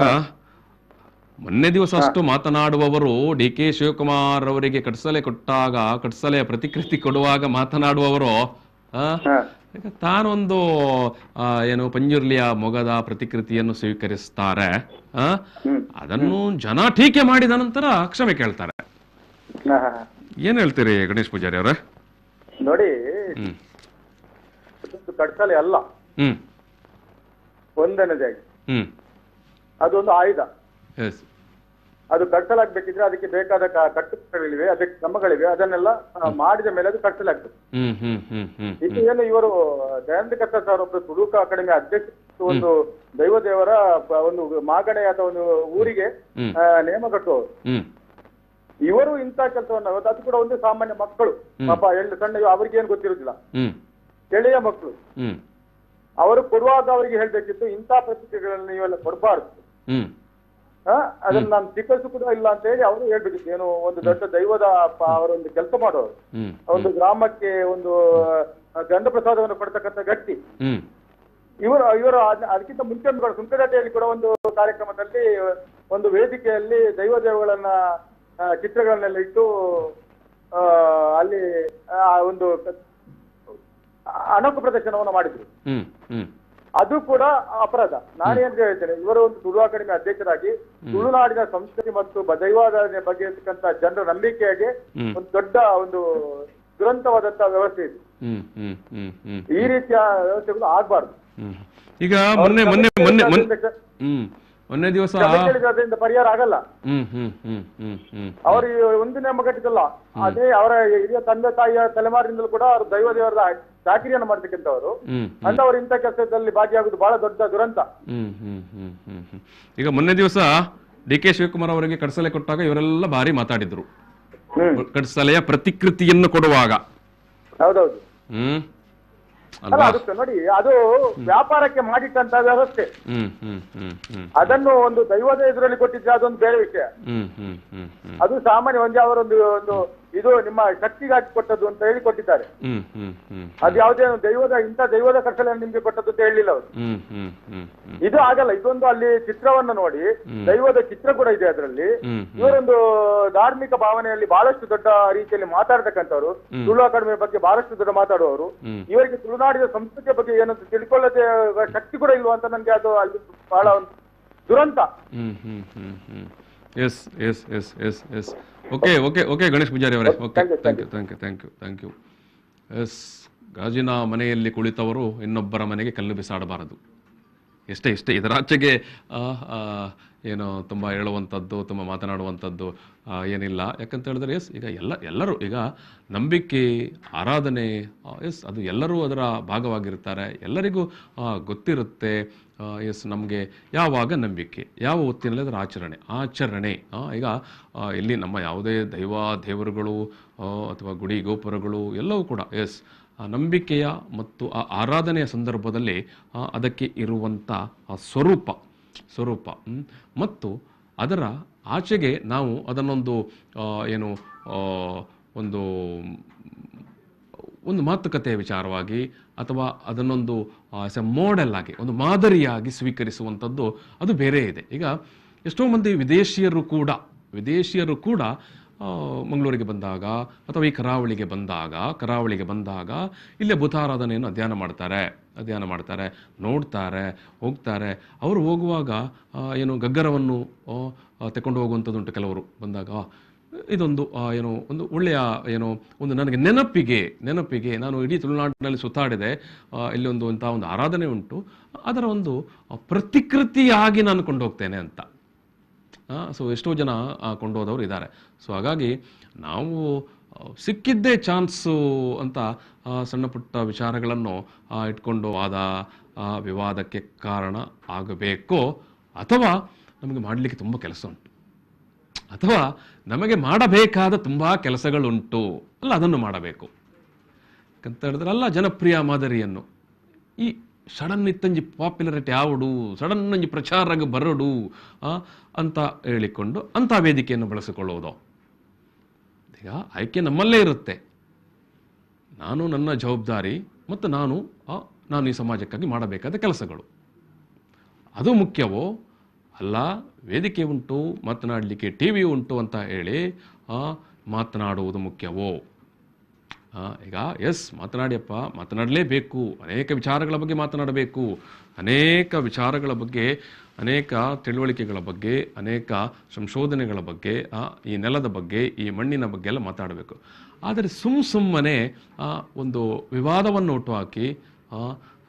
ಮೊನ್ನೆ ದಿವಸ ಅಷ್ಟು ಮಾತನಾಡುವವರು DK ಶಿವಕುಮಾರ್ ಅವರಿಗೆ ಕಡ್ಸಲೆಯ ಪ್ರತಿಕೃತಿ ಕೊಡುವಾಗ ಮಾತನಾಡುವವರು ತಾನೊಂದು ಏನು ಪಂಜುರ್ಲಿಯ ಮೊಗದ ಪ್ರತಿಕೃತಿಯನ್ನು ಸ್ವೀಕರಿಸ್ತಾರೆ. ಅದನ್ನು ಜನ ಟೀಕೆ ಮಾಡಿದ ನಂತರ ಕ್ಷಮೆ ಕೇಳ್ತಾರೆ. ಏನ್ ಹೇಳ್ತೀರಿ ಗಣೇಶ್ ಪೂಜಾರಿ ಅವರೇ? ನೋಡಿ, ಕಡ್ಸಲೆ ಅಲ್ಲ, ಒಂದನೇದಾಗಿ ಅದೊಂದು ಆಯುಧ. ಅದು ಕಟ್ಟಲಾಗ್ಬೇಕಿದ್ರೆ ಅದಕ್ಕೆ ಬೇಕಾದ ಕಟ್ಟುಗಳಿವೆ, ಅದಕ್ಕೆ ಕ್ರಮಗಳಿವೆ. ಅದನ್ನೆಲ್ಲ ಮಾಡಿದ ಮೇಲೆ ಅದು ಕಟ್ಟಲಾಗ್ತದೆ. ಇದು ಏನು ಇವರು ದಯಾನಂದ ಕತ್ತಾಲ್ ಸರ್ ಒಬ್ಬರು ತುಳುಕ ಅಕಾಡೆಮಿ ಅಧ್ಯಕ್ಷ, ಒಂದು ದೈವದೇವರ ಒಂದು ಮಾಗಣೆ ಅಥವಾ ಒಂದು ಊರಿಗೆ ನೇಮ ಕಟ್ಟುವವರು. ಇವರು ಇಂಥ ಕೆಲಸವನ್ನು, ಅದು ಕೂಡ ಒಂದು ಸಾಮಾನ್ಯ ಮಕ್ಕಳು, ಪಾಪ ಸಣ್ಣ, ಅವ್ರಿಗೆ ಏನು ಗೊತ್ತಿರುವುದಿಲ್ಲ, ಎಳೆಯ ಮಕ್ಕಳು. ಅವರು ಕೊಡುವಾಗ ಅವರಿಗೆ ಹೇಳ್ಬೇಕಿತ್ತು, ಇಂಥ ಪ್ರತಿಕ್ರಿಯೆಗಳನ್ನು ನೀವೆಲ್ಲ ಕೊಡಬಾರ್ದು, ಅದನ್ನ ನಾನು ಸ್ವೀಕರಿಸು ಕೂಡ ಇಲ್ಲ ಅಂತ ಹೇಳಿ ಅವರು ಹೇಳ್ಬೇಕಿತ್ತು. ಏನು ಒಂದು ದೊಡ್ಡ ದೈವದ ಅವರೊಂದು ಕೆಲಸ ಮಾಡೋರು, ಒಂದು ಗ್ರಾಮಕ್ಕೆ ಒಂದು ಗಂಧ ಪ್ರಸಾದವನ್ನು ಕೊಡ್ತಕ್ಕಂಥ ಗಟ್ಟಿ ಇವರು. ಅದಕ್ಕಿಂತ ಮುಂಚೆ ಸುಂಕದಟೆಯಲ್ಲಿ ಕೂಡ ಒಂದು ಕಾರ್ಯಕ್ರಮದಲ್ಲಿ, ಒಂದು ವೇದಿಕೆಯಲ್ಲಿ ದೈವಗಳನ್ನ ಚಿತ್ರಗಳನ್ನೆಲ್ಲ ಇಟ್ಟು ಅಲ್ಲಿ ಒಂದು ಅಣಕು ಪ್ರದರ್ಶನವನ್ನು ಮಾಡಿದ್ರು. ಅದು ಕೂಡ ಅಪರಾಧ. ನಾನೇನ್ ಹೇಳ್ತೇನೆ, ಇವರು ಒಂದು ತುಳು ಅಕಾಡೆಮಿ ಅಧ್ಯಕ್ಷರಾಗಿ ತುಳುನಾಡಿನ ಸಂಸ್ಕೃತಿ ಮತ್ತು ದೈವಾರಾಧನೆ ಬಗ್ಗೆ ಇರ್ತಕ್ಕಂಥ ಜನರ ನಂಬಿಕೆಗೆ ಒಂದು ದೊಡ್ಡ ಒಂದು ದುರಂತವಾದಂತ ವ್ಯವಸ್ಥೆ ಇದೆ. ಈ ರೀತಿಯ ವ್ಯವಸ್ಥೆಗಳು ಆಗ್ಬಾರ್ದು. ಈಗ ಮೊನ್ನೆ ದಿವಸ ಅದರಿಂದ ಪರಿಹಾರ ಆಗಲ್ಲ. ಅವರು ಒಂದಿನ ಮಗಟ್ಟಿದಲ್ಲ, ಅದೇ ಅವರ ಹಿರಿಯ ತಂದೆ ತಾಯಿಯ ತಲೆಮಾರಿನಿಂದಲೂ ಕೂಡ ಅವರು ದೈವ ದೇವರ ಚಾಕಿರಿಯನ್ನು ಮಾಡ್ತಕ್ಕಂಥವ್ರು ಅಂತವ್ರು ಇಂಥ ಕೆಲಸದಲ್ಲಿ ಭಾಗಿಯಾಗುದು ಬಹಳ ದೊಡ್ಡ ದುರಂತ. ಈಗ ಮೊನ್ನೆ ದಿವಸ ಡಿ.ಕೆ. ಶಿವಕುಮಾರ್ ಅವರಿಗೆ ಕಡಸಲೆ ಕೊಟ್ಟಾಗ ಇವರೆಲ್ಲ ಭಾರಿ ಮಾತಾಡಿದ್ರು, ಕಡಸಲೆಯ ಪ್ರತಿಕೃತಿಯನ್ನು ಕೊಡುವಾಗ. ಹೌದೌದು. ಅದಕ್ಕೆ ನೋಡಿ, ಅದು ವ್ಯಾಪಾರಕ್ಕೆ ಮಾಡಿಟ್ಟಂತ ವ್ಯವಸ್ಥೆ. ಅದನ್ನು ಒಂದು ದೈವದ ಎದುರಲ್ಲಿ ಕೊಟ್ಟಿದ್ರೆ ಅದೊಂದು ಬೇರೆ ವಿಷಯ. ಅದು ಸಾಮಾನ್ಯ ಅವರೊಂದು ಒಂದು ಇದು ನಿಮ್ಮ ಶಕ್ತಿಗಾಗಿ ಕೊಟ್ಟದ್ದು ಅಂತ ಹೇಳಿ ಕೊಟ್ಟಿದ್ದಾರೆ. ಅದು ಯಾವುದೇ ಇಂಥ ದೈವದ ಕರ್ತವ್ಯ ನಿಮ್ಗೆ ಕೊಟ್ಟದ್ದು ಅಂತ ಹೇಳಿಲ್ಲ ಅವರು. ಇದು ಆಗಲ್ಲ. ಇದೊಂದು ಅಲ್ಲಿ ಚಿತ್ರವನ್ನು ನೋಡಿ, ದೈವದ ಚಿತ್ರ ಕೂಡ ಇದೆ ಅದರಲ್ಲಿ. ಇವರೊಂದು ಧಾರ್ಮಿಕ ಭಾವನೆಯಲ್ಲಿ ಬಹಳಷ್ಟು ದೊಡ್ಡ ರೀತಿಯಲ್ಲಿ ಮಾತಾಡ್ತಕ್ಕಂಥವ್ರು, ತುಳು ಅಕಾಡೆಮಿ ಬಗ್ಗೆ ಬಹಳಷ್ಟು ದೊಡ್ಡ ಮಾತಾಡುವವರು. ಇವರಿಗೆ ತುಳುನಾಡಿನ ಸಂಸ್ಕೃತಿಯ ಬಗ್ಗೆ ಏನಂತ ತಿಳ್ಕೊಳ್ಳದೆ ಶಕ್ತಿ ಕೂಡ ಇಲ್ವಾ ಅಂತ ನನಗೆ ಅದು ಅಲ್ಲಿ ಬಹಳ ಒಂದು ದುರಂತ. Yes yes yes yes yes okay okay okay Ganesh Poojary ಅವರೇ, okay, thank you thank you thank you thank you. Yes, ಗಾಜಿನ ಮನೆಯಲ್ಲಿ ಕುಳಿತವರು ಇನ್ನೊಬ್ಬರ ಮನೆಗೆ ಕಲ್ಲು ಬಿಸಾಡಬಾರದು. ಎಷ್ಟೇ ಇದರಾಚೆಗೆ ಏನು ತುಂಬ ಹೇಳುವಂಥದ್ದು, ತುಂಬ ಮಾತನಾಡುವಂಥದ್ದು ಏನಿಲ್ಲ. ಯಾಕಂತ ಹೇಳಿದ್ರೆ ಎಸ್, ಈಗ ಎಲ್ಲರೂ ಈಗ ನಂಬಿಕೆ, ಆರಾಧನೆ, ಎಸ್ ಅದು ಎಲ್ಲರೂ ಅದರ ಭಾಗವಾಗಿರ್ತಾರೆ. ಎಲ್ಲರಿಗೂ ಗೊತ್ತಿರುತ್ತೆ ಎಸ್ ನಮಗೆ ಯಾವಾಗ ನಂಬಿಕೆ, ಯಾವ ಹೊತ್ತಿನಲ್ಲಿ ಅದರ ಆಚರಣೆ. ಈಗ ಇಲ್ಲಿ ನಮ್ಮ ಯಾವುದೇ ದೇವರುಗಳು ಅಥವಾ ಗುಡಿ ಗೋಪುರಗಳು ಎಲ್ಲವೂ ಕೂಡ ಎಸ್ ನಂಬಿಕೆಯ ಮತ್ತು ಆ ಆರಾಧನೆಯ ಸಂದರ್ಭದಲ್ಲಿ ಅದಕ್ಕೆ ಇರುವಂಥ ಸ್ವರೂಪ ಮತ್ತು ಅದರ ಆಚೆಗೆ ನಾವು ಅದನ್ನೊಂದು ಏನು ಒಂದು ಮಾತುಕತೆಯ ವಿಚಾರವಾಗಿ ಅಥವಾ ಅದನ್ನೊಂದು ಮಾಡೆಲ್ ಆಗಿ, ಒಂದು ಮಾದರಿಯಾಗಿ ಸ್ವೀಕರಿಸುವಂಥದ್ದು ಅದು ಬೇರೆ ಇದೆ. ಈಗ ಎಷ್ಟೋ ಮಂದಿ ವಿದೇಶಿಯರು ಕೂಡ ಮಂಗಳೂರಿಗೆ ಬಂದಾಗ ಅಥವಾ ಈ ಕರಾವಳಿಗೆ ಬಂದಾಗ ಇಲ್ಲೇ ಭೂತಾರಾಧನೆಯನ್ನು ಅಧ್ಯಯನ ಮಾಡ್ತಾರೆ, ನೋಡ್ತಾರೆ, ಹೋಗ್ತಾರೆ. ಅವರು ಹೋಗುವಾಗ ಏನು ಗಗ್ಗರವನ್ನು ತಗೊಂಡು ಹೋಗುವಂಥದ್ದುಂಟು. ಕೆಲವರು ಬಂದಾಗ ಇದೊಂದು ಒಂದು ಒಳ್ಳೆಯ ಒಂದು ನನಗೆ ನೆನಪಿಗೆ ನಾನು ಇಡೀ ತುಳುನಾಡಿನಲ್ಲಿ ಸುತ್ತಾಡಿದೆ, ಇಲ್ಲಿ ಇಂಥ ಒಂದು ಆರಾಧನೆ ಉಂಟು, ಅದರ ಒಂದು ಪ್ರತಿಕೃತಿಯಾಗಿ ನಾನು ಕೊಂಡೋಗ್ತೇನೆ ಅಂತ. ಸೊ ಎಷ್ಟೋ ಜನ ಕೊಂಡೋದವರು ಇದ್ದಾರೆ. ಸೊ ಹಾಗಾಗಿ ನಾವು ಸಿಕ್ಕಿದ್ದೇ ಚಾನ್ಸು ಅಂತ ಸಣ್ಣ ಪುಟ್ಟ ವಿಚಾರಗಳನ್ನು ಇಟ್ಕೊಂಡು ವಿವಾದಕ್ಕೆ ಕಾರಣ ಆಗಬೇಕೋ, ಅಥವಾ ನಮಗೆ ಮಾಡಲಿಕ್ಕೆ ತುಂಬ ಕೆಲಸ ಉಂಟು, ಅಥವಾ ನಮಗೆ ಮಾಡಬೇಕಾದ ತುಂಬ ಕೆಲಸಗಳುಂಟು ಅಲ್ಲ, ಅದನ್ನು ಮಾಡಬೇಕು ಅಂತ ಹೇಳಿದ್ರೆ ಅಲ್ಲ. ಜನಪ್ರಿಯ ಮಾದರಿಯನ್ನು ಈ ಸಡನ್ ಇತ್ತಂಜಿ ಪಾಪ್ಯುಲರಿಟಿ ಆವಡು, ಸಡನ್ ಅಂಜಿ ಪ್ರಚಾರಗೆ ಬರಡು ಅಂತ ಹೇಳಿಕೊಂಡು ಅಂಥ ವೇದಿಕೆಯನ್ನು ಬಳಸಿಕೊಳ್ಳುವುದು. ಈಗ ಆಯ್ಕೆ ನಮ್ಮಲ್ಲೇ ಇರುತ್ತೆ. ನಾನು ನನ್ನ ಜವಾಬ್ದಾರಿ ಮತ್ತು ನಾನು ಈ ಸಮಾಜಕ್ಕಾಗಿ ಮಾಡಬೇಕಾದ ಕೆಲಸಗಳು ಅದು ಮುಖ್ಯವೋ ಅಲ್ಲ, ವೇದಿಕೆ ಉಂಟು, ಮಾತನಾಡಲಿಕ್ಕೆ ಟಿ.ವಿ ಉಂಟು ಅಂತ ಹೇಳಿ ಮಾತನಾಡುವುದು ಮುಖ್ಯವೋ? ಈಗ ಎಸ್ ಮಾತನಾಡಿಯಪ್ಪ, ಮಾತನಾಡಲೇಬೇಕು. ಅನೇಕ ವಿಚಾರಗಳ ಬಗ್ಗೆ ಮಾತನಾಡಬೇಕು, ಅನೇಕ ತಿಳುವಳಿಕೆಗಳ ಬಗ್ಗೆ, ಅನೇಕ ಸಂಶೋಧನೆಗಳ ಬಗ್ಗೆ, ಈ ನೆಲದ ಬಗ್ಗೆ, ಈ ಮಣ್ಣಿನ ಬಗ್ಗೆ ಎಲ್ಲ ಮಾತಾಡಬೇಕು. ಆದರೆ ಸುಮ್ಮನೆ ಒಂದು ವಿವಾದವನ್ನು ಹುಟ್ಟುಹಾಕಿ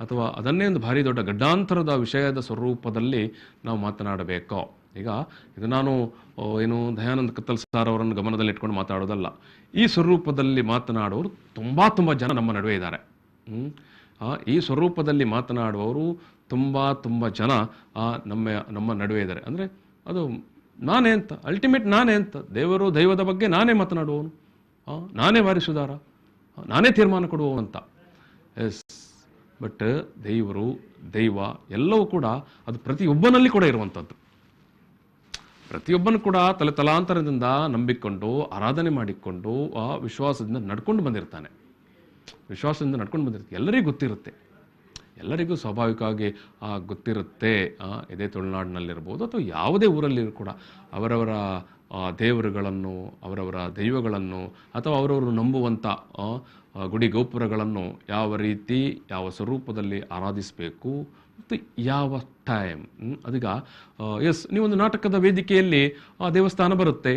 ಅಥವಾ ಅದನ್ನೇ ಒಂದು ಭಾರಿ ದೊಡ್ಡ ಗಡ್ಡಾಂತರದ ವಿಷಯದ ಸ್ವರೂಪದಲ್ಲಿ ನಾವು ಮಾತನಾಡಬೇಕೋ? ಈಗ ಇದು ನಾನು ದಯಾನಂದ ಕತ್ತಲ್ ಸಾರ್ ಅವರನ್ನು ಗಮನದಲ್ಲಿ ಇಟ್ಕೊಂಡು ಮಾತಾಡೋದಲ್ಲ. ಈ ಸ್ವರೂಪದಲ್ಲಿ ಮಾತನಾಡುವವರು ತುಂಬ ಜನ ನಮ್ಮ ನಡುವೆ ಇದ್ದಾರೆ. ಈ ಸ್ವರೂಪದಲ್ಲಿ ಮಾತನಾಡುವವರು ತುಂಬ ಜನ ನಮ್ಮ ನಡುವೆ ಇದ್ದಾರೆ. ಅಂದರೆ ಅದು ನಾನೇ ಅಂತ, ಅಲ್ಟಿಮೇಟ್ ನಾನೇ ಅಂತ, ದೈವದ ಬಗ್ಗೆ ನಾನೇ ಮಾತನಾಡುವವನು, ನಾನೇ ವಾರಿಸುದಾರ, ನಾನೇ ತೀರ್ಮಾನ ಕೊಡುವವಂತ. ಎಸ್, ಬಟ್ ದೈವ ಎಲ್ಲವೂ ಕೂಡ ಅದು ಪ್ರತಿಯೊಬ್ಬನಲ್ಲಿ ಕೂಡ ಇರುವಂಥದ್ದು. ಪ್ರತಿಯೊಬ್ಬನು ಕೂಡ ತಲಾಂತರದಿಂದ ನಂಬಿಕೊಂಡು, ಆರಾಧನೆ ಮಾಡಿಕೊಂಡು, ವಿಶ್ವಾಸದಿಂದ ನಡ್ಕೊಂಡು ಬಂದಿರ್ತಾನೆ. ಎಲ್ಲರಿಗೂ ಗೊತ್ತಿರುತ್ತೆ, ಎಲ್ಲರಿಗೂ ಸ್ವಾಭಾವಿಕವಾಗಿ ಗೊತ್ತಿರುತ್ತೆ. ಇದೇ ತುಳುನಾಡಿನಲ್ಲಿರ್ಬೋದು ಅಥವಾ ಯಾವುದೇ ಊರಲ್ಲಿ ಕೂಡ ಅವರವರ ದೇವರುಗಳನ್ನು, ಅವರವರ ದೈವಗಳನ್ನು ಅಥವಾ ಅವರವರು ನಂಬುವಂಥ ಗುಡಿ ಗೋಪುರಗಳನ್ನು ಯಾವ ರೀತಿ, ಯಾವ ಸ್ವರೂಪದಲ್ಲಿ ಆರಾಧಿಸಬೇಕು, ಮತ್ತು ಯಾವ ಟೈಮ್. ಅದೀಗ ಎಸ್, ನೀವೊಂದು ನಾಟಕದ ವೇದಿಕೆಯಲ್ಲಿ ದೇವಸ್ಥಾನ ಬರುತ್ತೆ,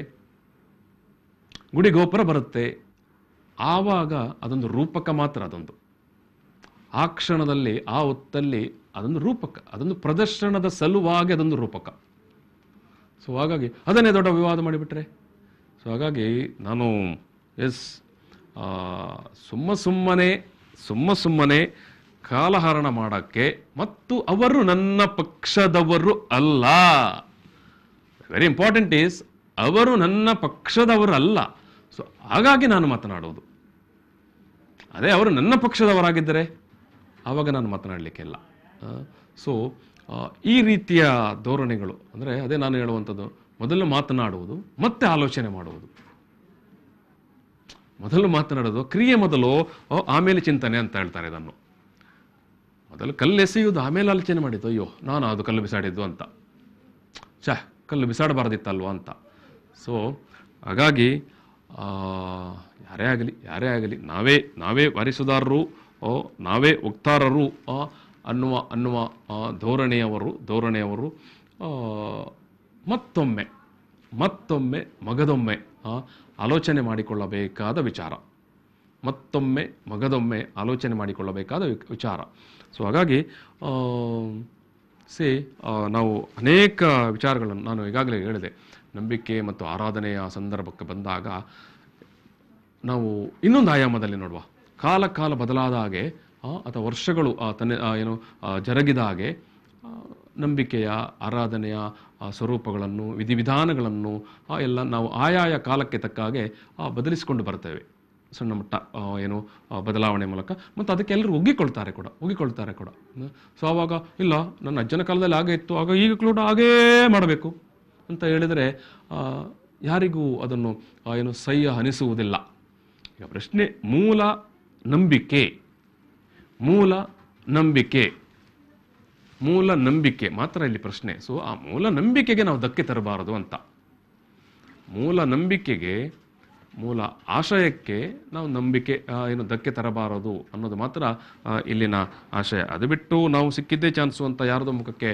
ಗುಡಿ ಗೋಪುರ ಬರುತ್ತೆ, ಆವಾಗ ಅದೊಂದು ರೂಪಕ ಮಾತ್ರ. ಅದೊಂದು ಆ ಕ್ಷಣದಲ್ಲಿ, ಆ ಹೊತ್ತಲ್ಲಿ ಅದೊಂದು ರೂಪಕ, ಅದೊಂದು ಪ್ರದರ್ಶನದ ಸಲುವಾಗಿ ಅದೊಂದು ರೂಪಕ. ಸೊ ಹಾಗಾಗಿ ಅದನ್ನೇ ದೊಡ್ಡ ವಿವಾದ ಮಾಡಿಬಿಟ್ರೆ. ಸೊ ಹಾಗಾಗಿ ನಾನು ಎಸ್, ಸುಮ್ಮನೆ ಕಾಲಹರಣ ಮಾಡೋಕ್ಕೆ, ಮತ್ತು ಅವರು ನನ್ನ ಪಕ್ಷದವರು ಅಲ್ಲ. ವೆರಿ ಇಂಪಾರ್ಟೆಂಟ್ ಈಸ್, ಅವರು ನನ್ನ ಪಕ್ಷದವರು ಅಲ್ಲ. ಸೊ ಹಾಗಾಗಿ ನಾನು ಮಾತನಾಡೋದು. ಅದೇ ಅವರು ನನ್ನ ಪಕ್ಷದವರಾಗಿದ್ದರೆ ಆವಾಗ ನಾನು ಮಾತನಾಡಲಿಕ್ಕಿಲ್ಲ. ಸೊ ಈ ರೀತಿಯ ಧೋರಣೆಗಳು, ಅಂದರೆ ಅದೇ ನಾನು ಹೇಳುವಂಥದ್ದು, ಮೊದಲು ಮಾತನಾಡುವುದು ಮತ್ತೆ ಆಲೋಚನೆ ಮಾಡುವುದು. ಮೊದಲು ಮಾತನಾಡೋದು, ಕ್ರಿಯೆ ಮೊದಲು, ಆಮೇಲೆ ಚಿಂತನೆ ಅಂತ ಹೇಳ್ತಾರೆ ಇದನ್ನು. ಮೊದಲು ಕಲ್ಲು ಎಸೆಯುವುದು, ಆಮೇಲೆ ಆಲೋಚನೆ ಮಾಡಿದ್ದು, ಅಯ್ಯೋ ನಾನು ಅದು ಕಲ್ಲು ಬಿಸಾಡಿದ್ದು ಅಂತ, ಕಲ್ಲು ಬಿಸಾಡಬಾರ್ದಿತ್ತಲ್ವ ಅಂತ. ಸೊ ಹಾಗಾಗಿ ಯಾರೇ ಆಗಲಿ ನಾವೇ ವಾರಿಸುದಾರರು, ನಾವೇ ವಕ್ತಾರರು ಅನ್ನುವ ಧೋರಣೆಯವರು ಮತ್ತೊಮ್ಮೆ ಮಗದೊಮ್ಮೆ ಆಲೋಚನೆ ಮಾಡಿಕೊಳ್ಳಬೇಕಾದ ವಿಚಾರ. ಸೊ ಹಾಗಾಗಿ ನಾವು ಅನೇಕ ವಿಚಾರಗಳನ್ನು ನಾನು ಈಗಾಗಲೇ ಹೇಳಿದೆ. ನಂಬಿಕೆ ಮತ್ತು ಆರಾಧನೆಯ ಸಂದರ್ಭಕ್ಕೆ ಬಂದಾಗ ನಾವು ಇನ್ನೊಂದು ಆಯಾಮದಲ್ಲಿ ನೋಡುವ. ಕಾಲ ಬದಲಾದ ಹಾಗೆ ಅಥವಾ ವರ್ಷಗಳು ಜರುಗಿದ ಹಾಗೆ ನಂಬಿಕೆಯ, ಆರಾಧನೆಯ ಸ್ವರೂಪಗಳನ್ನು, ವಿಧಿವಿಧಾನಗಳನ್ನು ಎಲ್ಲ ನಾವು ಆಯಾಯ ಕಾಲಕ್ಕೆ ತಕ್ಕ ಹಾಗೆ ಬದಲಿಸಿಕೊಂಡು ಬರ್ತೇವೆ, ಸಣ್ಣ ಮಟ್ಟ ಬದಲಾವಣೆ ಮೂಲಕ. ಮತ್ತು ಅದಕ್ಕೆ ಎಲ್ಲರೂ ಒಗ್ಗಿಕೊಳ್ತಾರೆ ಕೂಡ. ಸೊ ಆವಾಗ ಇಲ್ಲ, ನನ್ನ ಅಜ್ಜನ ಕಾಲದಲ್ಲಿ ಹಾಗೆ ಇತ್ತು, ಆಗ ಈಗ ಕೂಡ ಹಾಗೇ ಮಾಡಬೇಕು ಅಂತ ಹೇಳಿದರೆ ಯಾರಿಗೂ ಅದನ್ನು ಸಹ್ಯ ಅನಿಸುವುದಿಲ್ಲ. ಈಗ ಪ್ರಶ್ನೆ ಮೂಲ ನಂಬಿಕೆ ಮಾತ್ರ ಇಲ್ಲಿ ಪ್ರಶ್ನೆ. ಸೊ ಆ ಮೂಲ ನಂಬಿಕೆಗೆ ನಾವು ಧಕ್ಕೆ ತರಬಾರದು ಅಂತ. ಮೂಲ ಆಶಯಕ್ಕೆ ನಾವು ನಂಬಿಕೆ ಧಕ್ಕೆ ತರಬಾರದು ಅನ್ನೋದು ಮಾತ್ರ ಇಲ್ಲಿನ ಆಶಯ. ಅದು ಬಿಟ್ಟು ನಾವು ಸಿಕ್ಕಿದ್ದೇ ಚಾನ್ಸು ಅಂತ ಯಾರದೋ ಮುಖಕ್ಕೆ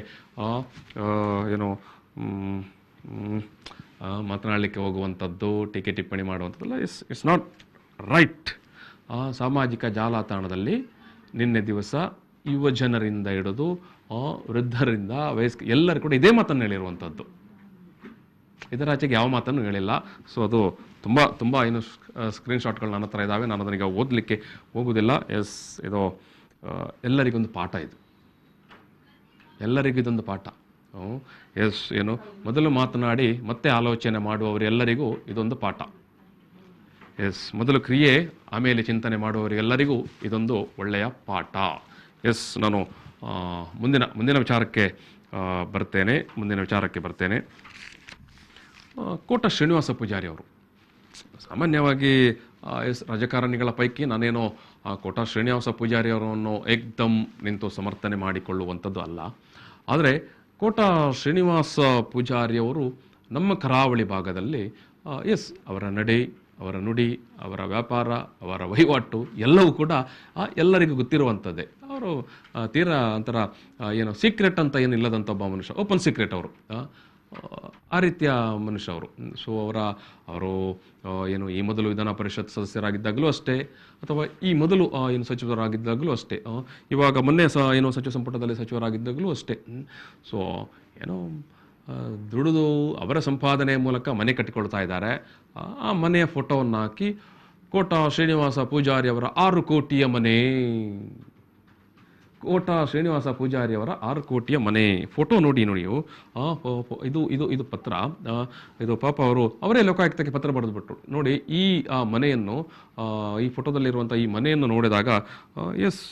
ಮಾತನಾಡಲಿಕ್ಕೆ ಹೋಗುವಂಥದ್ದು, ಟೀಕೆ ಟಿಪ್ಪಣಿ ಮಾಡುವಂಥದ್ದಲ್ಲ. It's not right. ಸಾಮಾಜಿಕ ಜಾಲತಾಣದಲ್ಲಿ ನಿನ್ನೆ ದಿವಸ ಯುವ ಜನರಿಂದ ಹಿಡಿದು ವೃದ್ಧರಿಂದ ವಯಸ್ಕ ಎಲ್ಲರೂ ಕೂಡ ಇದೇ ಮಾತನ್ನು ಹೇಳಿರುವಂಥದ್ದು. ಇದರ ಆಚೆಗೆ ಯಾವ ಮಾತನ್ನು ಹೇಳಿಲ್ಲ. ಸೊ ಅದು ತುಂಬ ಸ್ಕ್ರೀನ್ಶಾಟ್ಗಳು ನನ್ನ ಹತ್ರ ಇದ್ದಾವೆ, ನಾನು ಅದನ್ನೀಗ ಓದಲಿಕ್ಕೆ ಹೋಗುವುದಿಲ್ಲ. ಎಸ್, ಇದು ಎಲ್ಲರಿಗೊಂದು ಪಾಠ, ಇದೊಂದು ಪಾಠ. ಎಸ್, ಮೊದಲು ಮಾತನಾಡಿ ಮತ್ತೆ ಆಲೋಚನೆ ಮಾಡುವವರೆಲ್ಲರಿಗೂ ಇದೊಂದು ಪಾಠ. ಎಸ್, ಮೊದಲು ಕ್ರಿಯೆ ಆಮೇಲೆ ಚಿಂತನೆ ಮಾಡುವವರಿಗೆಲ್ಲರಿಗೂ ಇದೊಂದು ಒಳ್ಳೆಯ ಪಾಠ. ಎಸ್, ನಾನು ಮುಂದಿನ ವಿಚಾರಕ್ಕೆ ಬರ್ತೇನೆ. ಕೋಟ ಶ್ರೀನಿವಾಸ ಪೂಜಾರಿ ಅವರು ಸಾಮಾನ್ಯವಾಗಿ ರಾಜಕಾರಣಿಗಳ ಪೈಕಿ ನಾನೇನೋ ಕೋಟ ಶ್ರೀನಿವಾಸ ಪೂಜಾರಿ ಅವರನ್ನು ಏಕ್ದಮ್ ನಿಂತು ಸಮರ್ಥನೆ ಮಾಡಿಕೊಳ್ಳುವಂಥದ್ದು ಅಲ್ಲ. ಆದರೆ ಕೋಟ ಶ್ರೀನಿವಾಸ ಪೂಜಾರಿಯವರು ನಮ್ಮ ಕರಾವಳಿ ಭಾಗದಲ್ಲಿ ಅವರ ನಡೆ, ಅವರ ನುಡಿ, ಅವರ ವ್ಯಾಪಾರ, ಅವರ ವಹಿವಾಟು ಎಲ್ಲವೂ ಕೂಡ ಎಲ್ಲರಿಗೂ ಗೊತ್ತಿರುವಂಥದ್ದೇ. ಅವರು ತೀರಾ ಒಂಥರ ಸೀಕ್ರೆಟ್ ಅಂತ ಏನಿಲ್ಲದಂಥ ಒಬ್ಬ ಮನುಷ್ಯ, ಓಪನ್ ಸೀಕ್ರೆಟ್ ಅವರು, ಆ ರೀತಿಯ ಮನುಷ್ಯ ಅವರು. ಸೊ ಅವರು ಈ ಮೊದಲು ವಿಧಾನ ಪರಿಷತ್ ಸದಸ್ಯರಾಗಿದ್ದಾಗಲೂ ಅಷ್ಟೇ, ಅಥವಾ ಈ ಮೊದಲು ಸಚಿವರಾಗಿದ್ದಾಗಲೂ ಅಷ್ಟೇ, ಇವಾಗ ಮೊನ್ನೆ ಸಚಿವ ಸಂಪುಟದಲ್ಲಿ ಸಚಿವರಾಗಿದ್ದಾಗಲೂ ಅಷ್ಟೇ. ಸೊ ದುಡಿದು ಅವರ ಸಂಪಾದನೆಯ ಮೂಲಕ ಮನೆ ಕಟ್ಟಿಕೊಳ್ತಾ ಇದ್ದಾರೆ. ಆ ಮನೆಯ ಫೋಟೋವನ್ನು ಹಾಕಿ ಕೋಟ ಶ್ರೀನಿವಾಸ ಪೂಜಾರಿ ಅವರ 6 ಕೋಟಿಯ ಮನೆ, ಕೋಟ ಶ್ರೀನಿವಾಸ ಪೂಜಾರಿ ಅವರ 6 ಕೋಟಿಯ ಮನೆ ಫೋಟೋ ನೋಡಿ ನೀವು. ಇದು ಪತ್ರ, ಇದು ಪಾಪ ಅವರೇ ಲೋಕಾಯುಕ್ತಕ್ಕೆ ಪತ್ರ ಬರೆದುಬಿಟ್ರು. ನೋಡಿ ಈ ಮನೆಯನ್ನು, ಈ ಫೋಟೋದಲ್ಲಿರುವಂಥ ಈ ಮನೆಯನ್ನು ನೋಡಿದಾಗ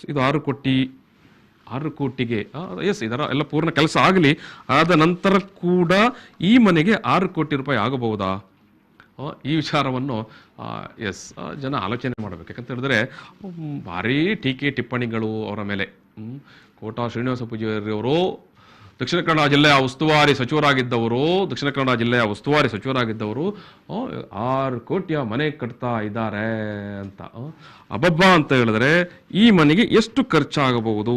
ಇದು 6 ಕೋಟಿಗೆ ಇದರ ಎಲ್ಲ ಪೂರ್ಣ ಕೆಲಸ ಆಗಲಿ, ಆದ ನಂತರ ಕೂಡ ಈ ಮನೆಗೆ 6 ಕೋಟಿ ರೂಪಾಯಿ ಆಗಬಹುದಾ? ಈ ವಿಚಾರವನ್ನು ಜನ ಆಲೋಚನೆ ಮಾಡಬೇಕು. ಯಾಕಂತ ಹೇಳಿದ್ರೆ ಭಾರೀ ಟೀಕೆ ಟಿಪ್ಪಣಿಗಳು ಅವರ ಮೇಲೆ. ಕೋಟ ಶ್ರೀನಿವಾಸ ಪೂಜಾರಿ ಅವರು ದಕ್ಷಿಣ ಕನ್ನಡ ಜಿಲ್ಲೆಯ ಉಸ್ತುವಾರಿ ಸಚಿವರಾಗಿದ್ದವರು 6 ಕೋಟಿಯ ಮನೆ ಕಟ್ತಾ ಇದ್ದಾರೆ ಅಂತ. ಅಬ್ಬಬ್ಬಾ ಅಂತ ಹೇಳಿದ್ರೆ ಈ ಮನೆಗೆ ಎಷ್ಟು ಖರ್ಚಾಗಬಹುದು,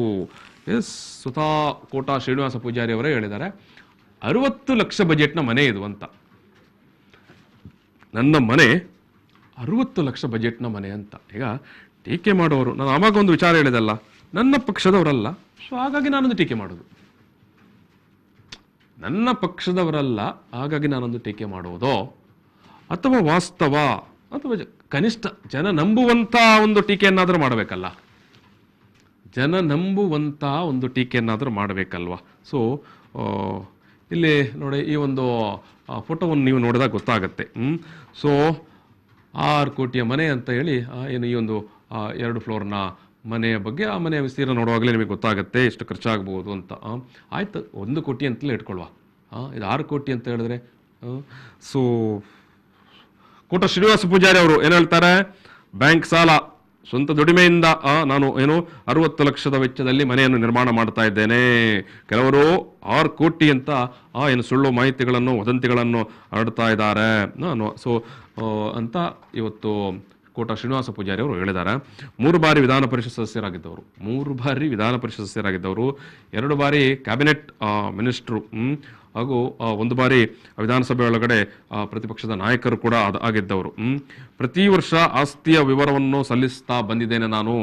ಎಸ್ ಸ್ವತಃ ಕೋಟಾ ಶ್ರೀನಿವಾಸ ಪೂಜಾರಿ ಅವರೇ ಹೇಳಿದ್ದಾರೆ 60 ಲಕ್ಷ ಬಜೆಟ್ನ ಮನೆ ಇದು ಅಂತ. ನನ್ನ ಮನೆ 60 ಲಕ್ಷ ಬಜೆಟ್ನ ಮನೆ ಅಂತ. ಈಗ ಟೀಕೆ ಮಾಡೋರು, ನಾನು ಆವಾಗ ಒಂದು ವಿಚಾರ ಹೇಳಿದಲ್ಲ, ನನ್ನ ಪಕ್ಷದವರಲ್ಲ, ಸೊ ಹಾಗಾಗಿ ನಾನೊಂದು ಟೀಕೆ ಮಾಡೋದು. ನನ್ನ ಪಕ್ಷದವರಲ್ಲ, ಹಾಗಾಗಿ ನಾನೊಂದು ಟೀಕೆ ಮಾಡುವುದೋ ಅಥವಾ ವಾಸ್ತವ ಅಥವಾ ಕನಿಷ್ಠ ಜನ ನಂಬುವಂಥ ಒಂದು ಟೀಕೆಯನ್ನಾದರೂ ಮಾಡಬೇಕಲ್ಲ, ಜನ ನಂಬುವಂಥ ಒಂದು ಟೀಕೆಯನ್ನಾದರೂ ಮಾಡಬೇಕಲ್ವ. ಸೊ ಇಲ್ಲಿ ನೋಡಿ, ಈ ಒಂದು ಫೋಟೋವನ್ನು ನೀವು ನೋಡಿದಾಗ ಗೊತ್ತಾಗತ್ತೆ. ಸೊ 6 ಕೋಟಿಯ ಮನೆ ಅಂತ ಹೇಳಿ ಏನು ಈ ಒಂದು 2 ಫ್ಲೋರ್ನ ಮನೆಯ ಬಗ್ಗೆ, ಆ ಮನೆಯ ವಿಸ್ತೀರ್ಣ ನೋಡುವಾಗಲೇ ನಿಮಗೆ ಗೊತ್ತಾಗುತ್ತೆ ಎಷ್ಟು ಖರ್ಚಾಗ್ಬೋದು ಅಂತ. ಆಯ್ತು, 1 ಕೋಟಿ ಅಂತಲೇ ಇಟ್ಕೊಳ್ವಾ, ಇದು 6 ಕೋಟಿ ಅಂತ ಹೇಳಿದ್ರೆ. ಸೊ ಕೋಟಾ ಶ್ರೀನಿವಾಸ ಪೂಜಾರಿ ಅವರು ಏನು ಹೇಳ್ತಾರೆ, ಬ್ಯಾಂಕ್ ಸಾಲ ಸ್ವಂತ ದುಡಿಮೆಯಿಂದ ನಾನು 60 ಲಕ್ಷದ ವೆಚ್ಚದಲ್ಲಿ ಮನೆಯನ್ನು ನಿರ್ಮಾಣ ಮಾಡ್ತಾ ಇದ್ದೇನೆ. ಕೆಲವರು 6 ಕೋಟಿ ಅಂತ ಸುಳ್ಳು ಮಾಹಿತಿಗಳನ್ನು, ವದಂತಿಗಳನ್ನು ಹರಡ್ತಾ ಇದ್ದಾರೆ ಸೊ ಅಂತ ಇವತ್ತು ಕೋಟಾ ಶ್ರೀನಿವಾಸ ಪೂಜಾರಿ ಅವರು ಹೇಳಿದ್ದಾರೆ. 3 ಬಾರಿ ವಿಧಾನ ಪರಿಷತ್ ಸದಸ್ಯರಾಗಿದ್ದವರು, 2 ಬಾರಿ ಕ್ಯಾಬಿನೆಟ್ ಮಿನಿಸ್ಟ್ರು ಹಾಗೂ 1 ಬಾರಿ ವಿಧಾನಸಭೆ ಒಳಗಡೆ ಪ್ರತಿಪಕ್ಷದ ನಾಯಕರು ಕೂಡ ಆಗಿದ್ದವರು. ಪ್ರತಿ ವರ್ಷ ಆಸ್ತಿಯ ವಿವರವನ್ನು ಸಲ್ಲಿಸ್ತಾ ಬಂದಿದ್ದೇನೆ. ನಾನು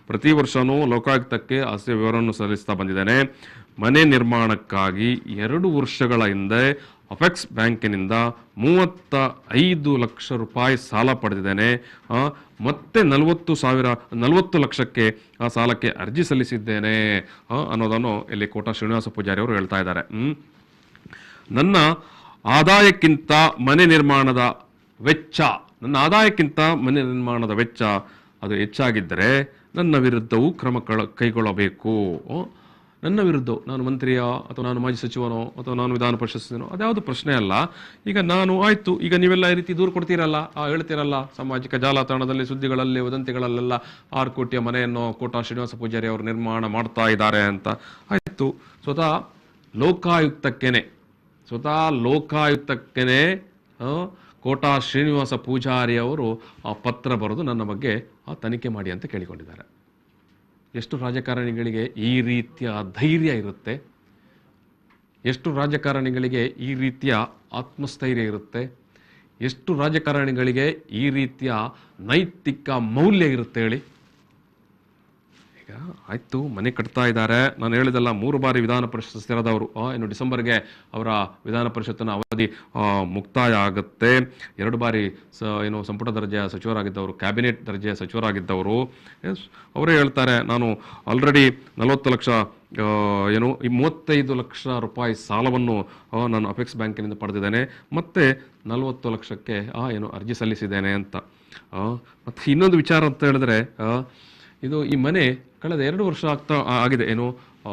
ಪ್ರತಿ ವರ್ಷನೂ ಲೋಕಾಯುಕ್ತಕ್ಕೆ ಆಸ್ತಿಯ ವಿವರವನ್ನು ಸಲ್ಲಿಸ್ತಾ ಬಂದಿದ್ದೇನೆ. ಮನೆ ನಿರ್ಮಾಣಕ್ಕಾಗಿ 2 ವರ್ಷಗಳ ಹಿಂದೆ ಅಪೆಕ್ಸ್ ಬ್ಯಾಂಕಿನಿಂದ 35 ಲಕ್ಷ ರೂಪಾಯಿ ಸಾಲ ಪಡೆದಿದ್ದೇನೆ. ಮತ್ತೆ 40 ಲಕ್ಷಕ್ಕೆ ಆ ಸಾಲಕ್ಕೆ ಅರ್ಜಿ ಸಲ್ಲಿಸಿದ್ದೇನೆ ಅನ್ನೋದನ್ನು ಇಲ್ಲಿ ಕೋಟಾ ಶ್ರೀನಿವಾಸ ಪೂಜಾರಿ ಅವರು ಹೇಳ್ತಾ ಇದ್ದಾರೆ. ನನ್ನ ಆದಾಯಕ್ಕಿಂತ ಮನೆ ನಿರ್ಮಾಣದ ವೆಚ್ಚ ಅದು ಹೆಚ್ಚಾಗಿದ್ದರೆ ನನ್ನ ವಿರುದ್ಧವೂ ಕ್ರಮ ಕೈಗೊಳ್ಳಬೇಕು. ನನ್ನ ವಿರುದ್ಧ, ನಾನು ಮಂತ್ರಿಯೋ ಅಥವಾ ನಾನು ಮಾಜಿ ಸಚಿವನೋ ಅಥವಾ ನಾನು ವಿಧಾನ ಪರಿಷತ್ನೋ ಅದ್ಯಾವುದು ಪ್ರಶ್ನೆ ಅಲ್ಲ. ಈಗ ನಾನು ಆಯ್ತು, ಈಗ ನೀವೆಲ್ಲ ಈ ರೀತಿ ದೂರು ಕೊಡ್ತೀರಲ್ಲ, ಹೇಳ್ತೀರಲ್ಲ ಸಾಮಾಜಿಕ ಜಾಲತಾಣದಲ್ಲಿ, ಸುದ್ದಿಗಳಲ್ಲಿ, ವದಂತಿಗಳಲ್ಲೆಲ್ಲ 6 ಕೋಟಿಯ ಮನೆಯನ್ನು ಕೋಟಾ ಶ್ರೀನಿವಾಸ ಪೂಜಾರಿ ಅವರು ನಿರ್ಮಾಣ ಮಾಡ್ತಾ ಇದ್ದಾರೆ ಅಂತ. ಆಯ್ತು, ಸ್ವತಃ ಲೋಕಾಯುಕ್ತಕ್ಕೇನೆ ಕೋಟಾ ಶ್ರೀನಿವಾಸ ಪೂಜಾರಿ ಅವರು ಪತ್ರ ಬರೆದು ನನ್ನ ಬಗ್ಗೆ ತನಿಖೆ ಮಾಡಿ ಅಂತ ಕೇಳಿಕೊಂಡಿದ್ದಾರೆ. ಎಷ್ಟು ರಾಜಕಾರಣಿಗಳಿಗೆ ಈ ರೀತಿಯ ಧೈರ್ಯ ಇರುತ್ತೆ? ಎಷ್ಟು ರಾಜಕಾರಣಿಗಳಿಗೆ ಈ ರೀತಿಯ ಆತ್ಮಸ್ಥೈರ್ಯ ಇರುತ್ತೆ? ಎಷ್ಟು ರಾಜಕಾರಣಿಗಳಿಗೆ ಈ ರೀತಿಯ ನೈತಿಕ ಮೌಲ್ಯ ಇರುತ್ತೆ ಹೇಳಿ? ಈಗ ಆಯ್ತು, ಮನೆ ಕಟ್ತಾ ಇದ್ದಾರೆ. ನಾನು ಹೇಳಿದಲ್ಲ, 3 ಬಾರಿ ವಿಧಾನ ಪರಿಷತ್ ಸದಸ್ಯರಾದವರು. ಡಿಸೆಂಬರ್ಗೆ ಅವರ ವಿಧಾನ ಪರಿಷತ್ತಿನ ಅವಧಿ ಮುಕ್ತಾಯ ಆಗುತ್ತೆ. 2 ಬಾರಿ ಸಂಪುಟ ದರ್ಜೆಯ ಸಚಿವರಾಗಿದ್ದವರು, ಕ್ಯಾಬಿನೆಟ್ ದರ್ಜೆಯ ಸಚಿವರಾಗಿದ್ದವರು. ಅವರೇ ಹೇಳ್ತಾರೆ, ನಾನು ಆಲ್ರೆಡಿ 40 ಲಕ್ಷ 35 ಲಕ್ಷ ರೂಪಾಯಿ ಸಾಲವನ್ನು ನಾನು ಅಪೆಕ್ಸ್ ಬ್ಯಾಂಕಿನಿಂದ ಪಡೆದಿದ್ದೇನೆ. ಮತ್ತೆ 40 ಲಕ್ಷಕ್ಕೆ ಅರ್ಜಿ ಸಲ್ಲಿಸಿದ್ದೇನೆ ಅಂತ. ಮತ್ತು ಇನ್ನೊಂದು ವಿಚಾರ ಅಂತ ಹೇಳಿದ್ರೆ, ಈ ಮನೆ ಕಳೆದ 2 ವರ್ಷ ಆಗಿದೆ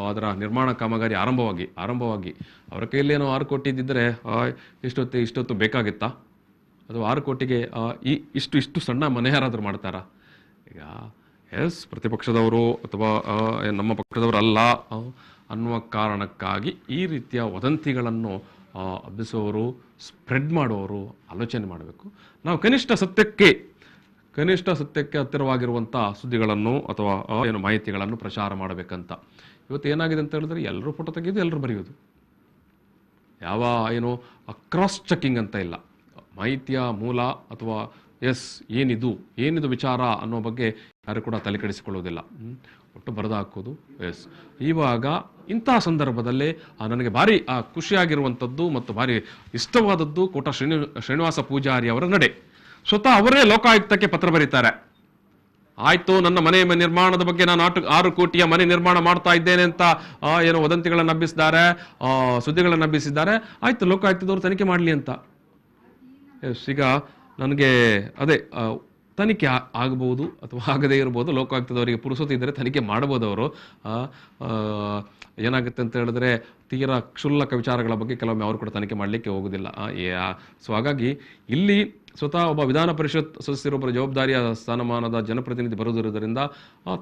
ಅದರ ನಿರ್ಮಾಣ ಕಾಮಗಾರಿ ಆರಂಭವಾಗಿ ಅವರ ಕೈಯಲ್ಲಿ 6 ಕೋಟಿ ಇದ್ದಿದ್ದರೆ ಇಷ್ಟೊತ್ತು ಬೇಕಾಗಿತ್ತಾ? ಅಥವಾ 6 ಕೋಟಿಗೆ ಇಷ್ಟು ಸಣ್ಣ ಮನೆ ಯಾರಾದರೂ ಮಾಡ್ತಾರಾ? ಈಗ ಪ್ರತಿಪಕ್ಷದವರು ಅಥವಾ ನಮ್ಮ ಪಕ್ಷದವರಲ್ಲ ಅನ್ನುವ ಕಾರಣಕ್ಕಾಗಿ ಈ ರೀತಿಯ ವದಂತಿಗಳನ್ನು ಹಬ್ಬಿಸುವವರು, ಸ್ಪ್ರೆಡ್ ಮಾಡುವವರು ಆಲೋಚನೆ ಮಾಡಬೇಕು. ನಾವು ಕನಿಷ್ಠ ಸತ್ಯಕ್ಕೆ ಹತ್ತಿರವಾಗಿರುವಂಥ ಸುದ್ದಿಗಳನ್ನು ಅಥವಾ ಮಾಹಿತಿಗಳನ್ನು ಪ್ರಚಾರ ಮಾಡಬೇಕಂತ. ಇವತ್ತು ಏನಾಗಿದೆ ಅಂತ ಹೇಳಿದ್ರೆ, ಎಲ್ಲರೂ ಫೋಟೋ ತೆಗೆಯೋದು, ಎಲ್ಲರೂ ಬರೆಯೋದು, ಯಾವ ಕ್ರಾಸ್ ಚೆಕಿಂಗ್ ಅಂತ ಇಲ್ಲ. ಮಾಹಿತಿಯ ಮೂಲ ಅಥವಾ ಏನಿದು ವಿಚಾರ ಅನ್ನೋ ಬಗ್ಗೆ ಯಾರು ಕೂಡ ತಲೆ ಕೆಡಿಸಿಕೊಳ್ಳೋದಿಲ್ಲ. ಒಟ್ಟು ಬರೆದು ಹಾಕೋದು. ಇವಾಗ ಇಂತಹ ಸಂದರ್ಭದಲ್ಲಿ ನನಗೆ ಭಾರಿ ಖುಷಿಯಾಗಿರುವಂಥದ್ದು ಮತ್ತು ಭಾರಿ ಇಷ್ಟವಾದದ್ದು ಕೋಟಾ ಶ್ರೀನಿವಾಸ ಪೂಜಾರಿ ಅವರ ನಡೆ. ಸ್ವತಃ ಅವರೇ ಲೋಕಾಯುಕ್ತಕ್ಕೆ ಪತ್ರ ಬರೀತಾರೆ. ಆಯ್ತು, ನನ್ನ ಮನೆ ನಿರ್ಮಾಣದ ಬಗ್ಗೆ ನಾನು 6 ಕೋಟಿಯ ಮನೆ ನಿರ್ಮಾಣ ಮಾಡ್ತಾ ಇದ್ದೇನೆ ಅಂತ ವದಂತಿಗಳನ್ನು ಹಬ್ಬಿಸಿದ್ದಾರೆ, ಸುದ್ದಿಗಳನ್ನು ಹಬ್ಬಿಸಿದ್ದಾರೆ. ಆಯ್ತು, ಲೋಕಾಯುಕ್ತದವರು ತನಿಖೆ ಮಾಡಲಿ ಅಂತ. ಈಗ ನನಗೆ ತನಿಖೆ ಆಗಬಹುದು ಅಥವಾ ಆಗದೇ ಇರಬಹುದು. ಲೋಕಾಯುಕ್ತದವರಿಗೆ ಪುರುಸೊತ್ತಿದ್ದರೆ ತನಿಖೆ ಮಾಡಬಹುದು. ಅವರು ಏನಾಗುತ್ತೆ ಅಂತ ಹೇಳಿದ್ರೆ, ತೀರಾ ಕ್ಷುಲ್ಲಕ ವಿಚಾರಗಳ ಬಗ್ಗೆ ಕೆಲವೊಮ್ಮೆ ಅವರು ಕೂಡ ತನಿಖೆ ಮಾಡಲಿಕ್ಕೆ ಹೋಗೋದಿಲ್ಲ. ಸೊ ಹಾಗಾಗಿ ಇಲ್ಲಿ ಸ್ವತಃ ಒಬ್ಬ ವಿಧಾನ ಪರಿಷತ್ ಸದಸ್ಯರೊಬ್ಬರ ಜವಾಬ್ದಾರಿಯ ಸ್ಥಾನಮಾನದ ಜನಪ್ರತಿನಿಧಿ ಬರುವುದರಿಂದ